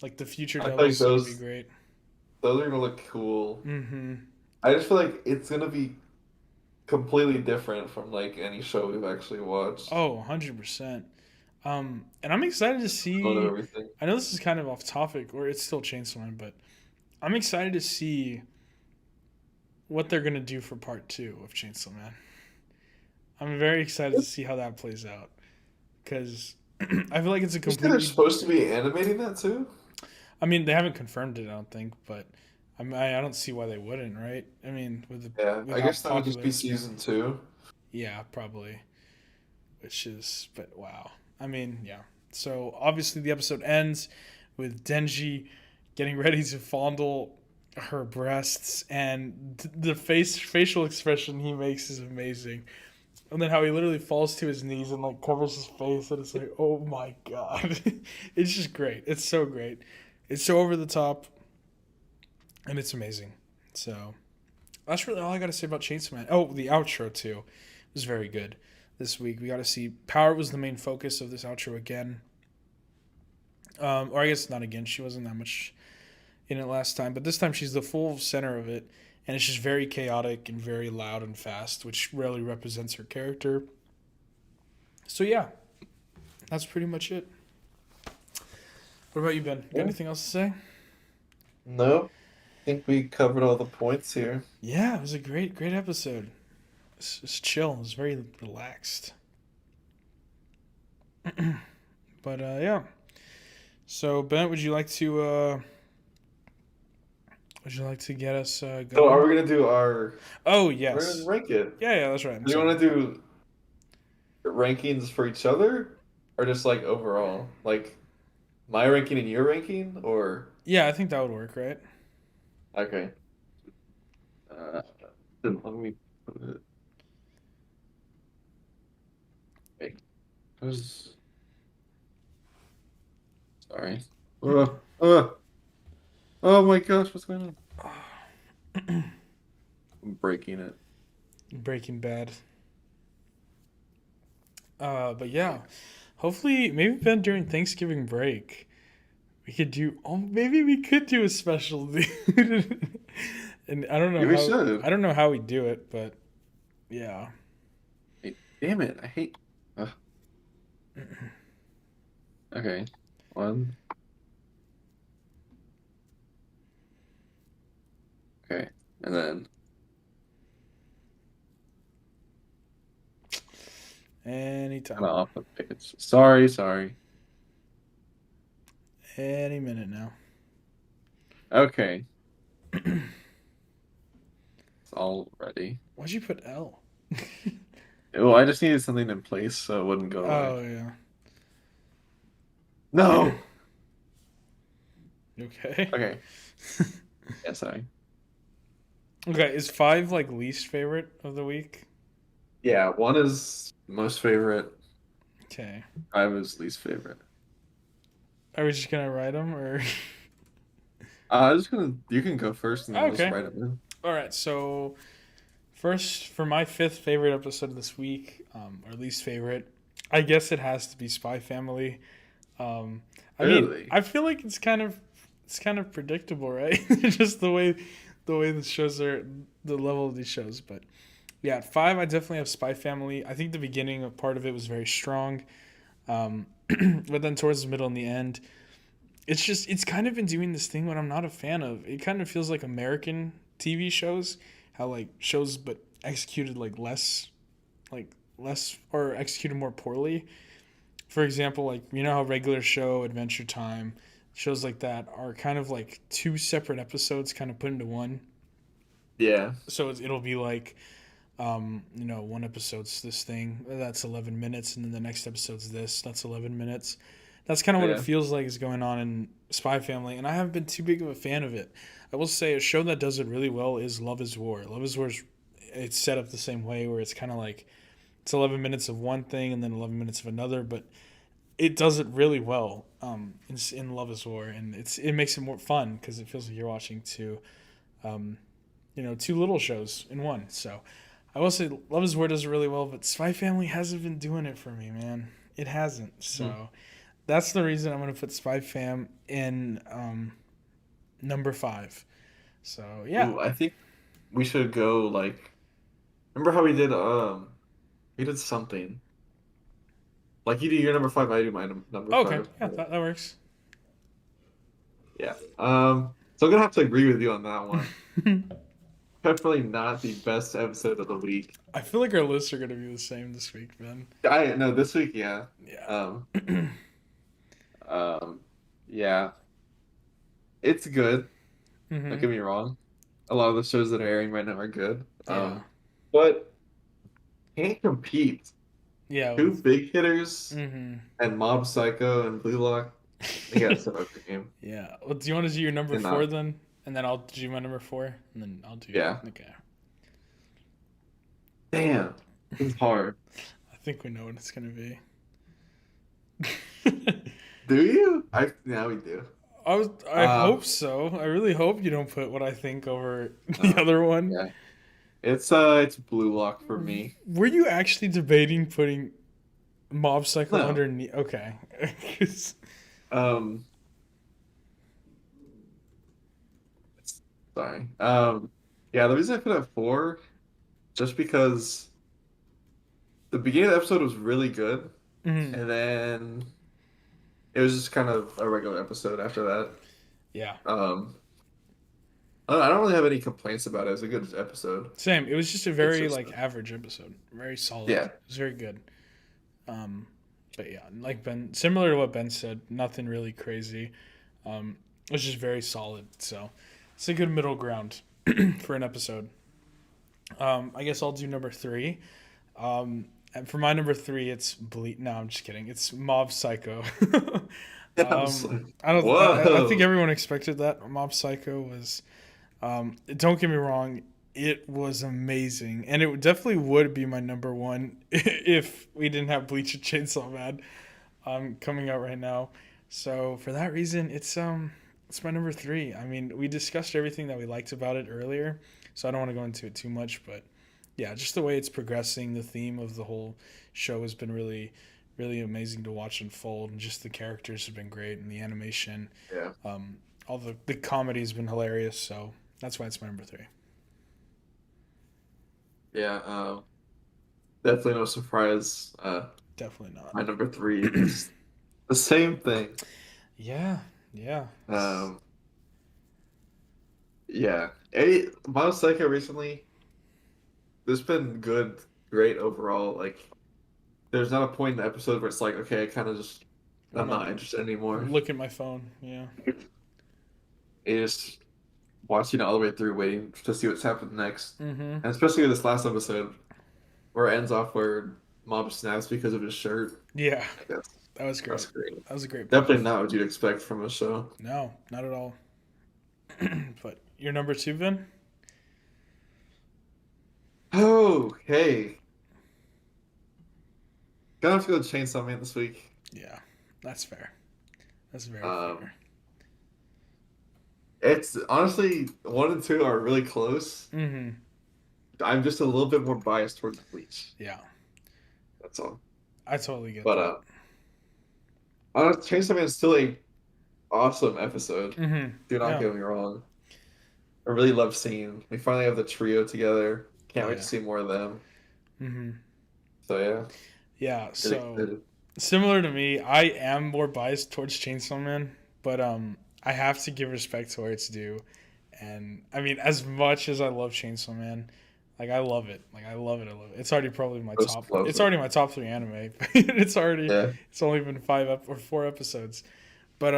Like the future I think devils are gonna be great. those are gonna look cool. Mm-hmm. I just feel like it's gonna be completely different from like any show we've actually watched. Oh, 100%. And I'm excited to Tone of see. everything. I know this is kind of off topic, or it's still Chainsaw Man, but I'm excited to see what they're gonna do for part two of Chainsaw Man. I'm very excited to see how that plays out because I feel like it's a You said they're completely. supposed to be animating that too? I mean, they haven't confirmed it, I don't think, but I don't see why they wouldn't, right? I mean, Yeah, with I how guess that would just popular be it's been. season two. Yeah, probably. Which is, but wow. I mean, yeah. So obviously the episode ends with Denji getting ready to fondle her breasts, and the facial expression he makes is amazing. And then how he literally falls to his knees and like covers his face, and it's like, oh my god, it's just great. It's so great. It's so over the top, and it's amazing. So that's really all I got to say about Chainsaw Man. Oh, the outro too was very good this week. We got to see Power was the main focus of this outro again. Or I guess not again. She wasn't that much in it last time, but this time she's the full center of it, and it's just very chaotic and very loud and fast, which really represents her character. So yeah, that's pretty much it. What about you, Ben? Got Yeah. anything else to say? No, I think we covered all the points here. Yeah, it was a great episode. It's chill. It's very relaxed. But yeah. So Ben, would you like to get us So are going? we gonna do our Oh we're gonna yes. rank it? Yeah, that's right. I'm Do you sorry. wanna do rankings for each other? Or just like overall? Like my ranking and your ranking or Yeah, I think that would work, right? Okay. Uh, then let me put it. Wait, who's sorry. Uh, oh my gosh, what's going on? I'm breaking it. Breaking Bad. But yeah, hopefully, maybe Ben during Thanksgiving break, we could do. Oh, maybe we could do a special, dude. And Yeah, we should. I don't know how we do it, but yeah. Wait, damn it! I hate. Ugh. Okay, one. Okay, and then kind Anytime, of off the page. Sorry, sorry. any minute now. Okay, it's all ready. Why'd you put L? Well, I just needed something in place so it wouldn't go away. Oh yeah. No. Okay. Okay. Yeah, sorry. Okay. Is five like least favorite of the week? Yeah, one is most favorite. Okay. Five is least favorite. Are we just gonna write them or? I'm just gonna. You can go first, and then I'll just Okay. write them in. All right. So first, for my fifth favorite episode of this week, or least favorite, I guess it has to be Spy Family. Um, I mean, Really? I feel like it's kind of predictable, right? Just the way the shows are, the level of these shows. But yeah, at five, I definitely have Spy Family. I think the beginning of part of it was very strong, but then towards the middle and the end, it's kind of been doing this thing what I'm not a fan of. It kind of feels like American TV shows, how like shows but executed like less or executed more poorly. For example, like you know how regular show, Adventure Time, shows like that are kind of like two separate episodes kind of put into one. Yeah. So it'll be like you know, one episode's this thing that's 11 minutes, and then the next episode's this that's 11 minutes. That's kind of what it Yeah. feels like is going on in Spy Family, and I haven't been too big of a fan of it. I will say a show that does it really well is Love Is War. Love Is War is it's set up the same way where it's kind of like it's 11 minutes of one thing and then 11 minutes of another, but it does it really well in Love Is War, and it makes it more fun because it feels like you're watching um, you know, two little shows in one. So I will say Love Is War does it really well, but Spy Family hasn't been doing it for me, man. It hasn't. Hmm. So that's the reason I'm gonna put Spy Fam in number five. So yeah. Ooh, I think we should go like. Remember how we did something like you do your number five, I do my number Okay. five. Yeah, that works. Yeah. So I'm gonna have to agree with you on that one. Definitely not the best episode of the week. I feel like our lists are gonna be the same this week, man. I no this week, yeah. Yeah. Um, um, yeah, it's good. Don't hmm get me wrong. A lot of the shows that are airing right now are good. Yeah. But can't compete. Yeah. Two big hitters hmm and Mob Psycho and Blue Lock. They got to step up the game. Yeah. Well, do you want to do your number And four not, then, and then I'll do my number four, and then I'll do. yeah. Okay. Damn, it's hard. I think we know what it's gonna be. Do you? I Now we do. I Um, hope so. I really hope you don't put what I think over the uh, other one. yeah. It's Blue Lock for me. Were you actually debating putting Mob Psycho No. underneath? Okay. 'Cause- Um, Sorry. Yeah, the reason I put it at four, just because the beginning of the episode was really good, Mhm. and then it was just kind of a regular episode after that. Yeah. Um, I don't really have any complaints about it. It was a good episode. Same. It was just a It's very just, like average episode. Very solid. yeah. It was very good. Um, but yeah, like Ben, similar to what Ben said, nothing really crazy. It was just very solid. So it's a good middle ground for an episode. I guess I'll do number three. And for my number three, it's Bleach. No, I'm just kidding. It's Mob Psycho. Yeah, I was like, I don't. I think whoa. everyone expected that. Mob Psycho was Don't get me wrong, it was amazing, and it definitely would be my number one if we didn't have Bleach and Chainsaw Man coming out right now. So for that reason, it's my number three. I mean, we discussed everything that we liked about it earlier, so I don't want to go into it too much, but yeah, just the way it's progressing, the theme of the whole show has been really, really amazing to watch unfold, and just the characters have been great, and the animation, Yeah. all the comedy has been hilarious. So that's why it's my number three. Yeah. Definitely no surprise. Definitely not. My number three is the same thing. Yeah, yeah. Um, yeah. Mob Psycho recently, there's been good, great overall. Like, there's not a point in the episode where it's like, okay, I kind of just, I'm Wanna not interested anymore. look at my phone? Yeah. You just watching it all the way through, waiting to see what's happened next. Mm-hmm. And especially with this last episode, where it ends off where Mob snaps because of his shirt. Yeah, That's that was great. that's great. That was a great Definitely payoff. not what you'd expect from a show. No, not at all. But your number two, Vin? Okay. Gonna have to go with Chainsaw Man this week. Yeah, that's fair. That's very Um, fair. it's honestly one and two are really close. Mm-hmm. I'm just a little bit more biased towards Bleach. Yeah, That's all. I totally get But that. Chainsaw Man is still a awesome episode. Mm-hmm. Do not Yeah. get me wrong. I really love seeing we finally have the trio together. Can't wait to Yeah. see more of them. Mm-hmm. So yeah, Yeah. really So excited. similar to me, I am more biased towards Chainsaw Man, but I have to give respect to where it's due. And I mean, as much as I love Chainsaw Man, like I love it. Like I love it. I love it. It's already probably my Most top. loves It's it. already my top three anime. it's already. Yeah, It's only been or four episodes, but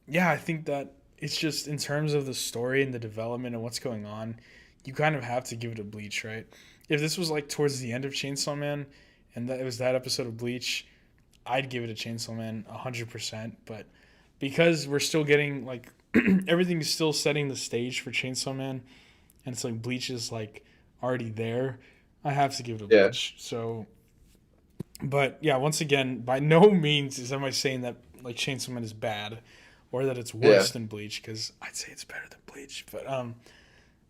yeah, I think that it's just in terms of the story and the development and what's going on, you kind of have to give it a Bleach, right? If this was like towards the end of Chainsaw Man, and that it was that episode of Bleach, I'd give it a Chainsaw Man 100%. But because we're still getting like everything is still setting the stage for Chainsaw Man, and it's like Bleach is like already there, I have to give it a yeah, Bleach. So, but yeah, once again, by no means am I saying that like Chainsaw Man is bad or that it's yeah, worse than Bleach, because I'd say it's better than Bleach. But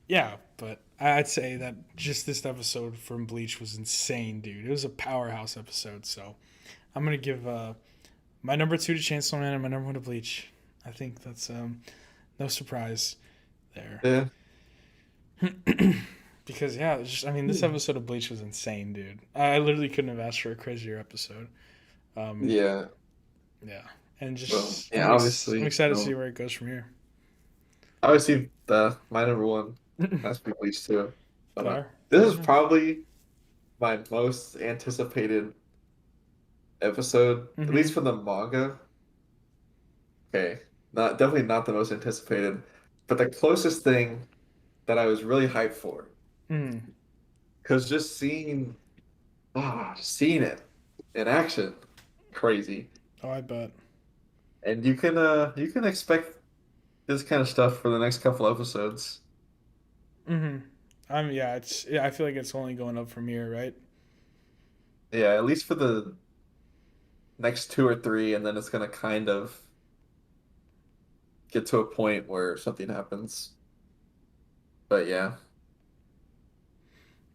yeah, but I'd say that just this episode from Bleach was insane, dude. It was a powerhouse episode. So I'm gonna give my number two to Chainsaw Man and my number one to Bleach. I think that's no surprise there. yeah. Because yeah, it's just I mean this episode of Bleach was insane, dude. I literally couldn't have asked for a crazier episode. Um, Yeah. yeah, and Well, just yeah. I'm Obviously, excited to see where it goes from here. obviously, the my number one has to be Bleach too. But Fair, this fair is enough. probably my most anticipated episode, at Mm-hmm. least for the manga. Okay, not definitely not the most anticipated, but the closest thing that I was really hyped for. Mm-hmm. Because just seeing it in action, crazy. Oh, I bet. And you can expect this kind of stuff for the next couple episodes. Mm-hmm. Yeah. I feel like it's only going up from here, right? Yeah, at least for the next two or three, and then it's gonna kind of get to a point where something happens. But yeah,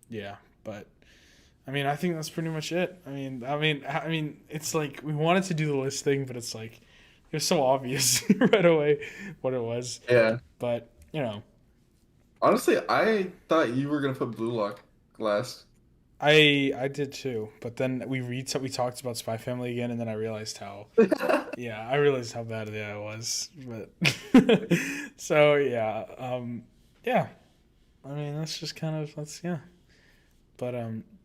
Yeah, but I mean, I think that's pretty much it. I mean, it's like we wanted to do the list thing, but it's like it was so obvious right away what it was. yeah. But you know, Honestly, I thought you were gonna put Blue Lock last. I did too. But then we talked about Spy Family again, and then I realized how I realized how bad it was. But so yeah, yeah. I mean, that's just kind of that's yeah. But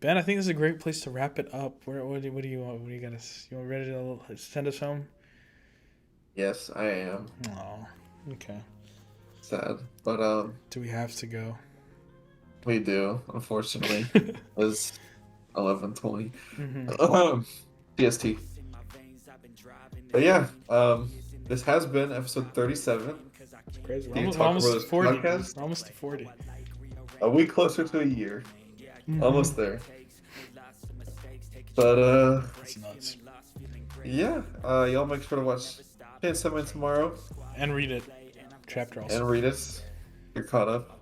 Ben, I think this is a great place to wrap it up. What do you want? What do you got? You want ready to send us home? Yes, I am Oh, okay. sad, but Do we have to go? we do unfortunately. It's 11:20. Hmm. PST. But yeah, this has been episode 37. It's crazy. Can you We're talk almost about to this 40. podcast? We're almost to 40. A week closer to a year. Mhm. Almost there. But It's nuts. yeah. Y'all make sure to watch Chainsaw Man tomorrow And read it. Chapter also. and read it. You're caught up.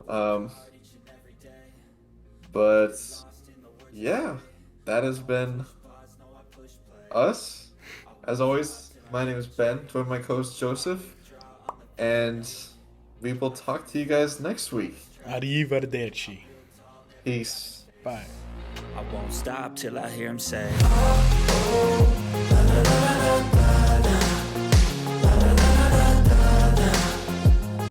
But yeah, that has been us. As always, my name is Ben. Join my co-host Joseph, and we will talk to you guys next week. Arrivederci. Peace. Bye. I won't stop till I hear him say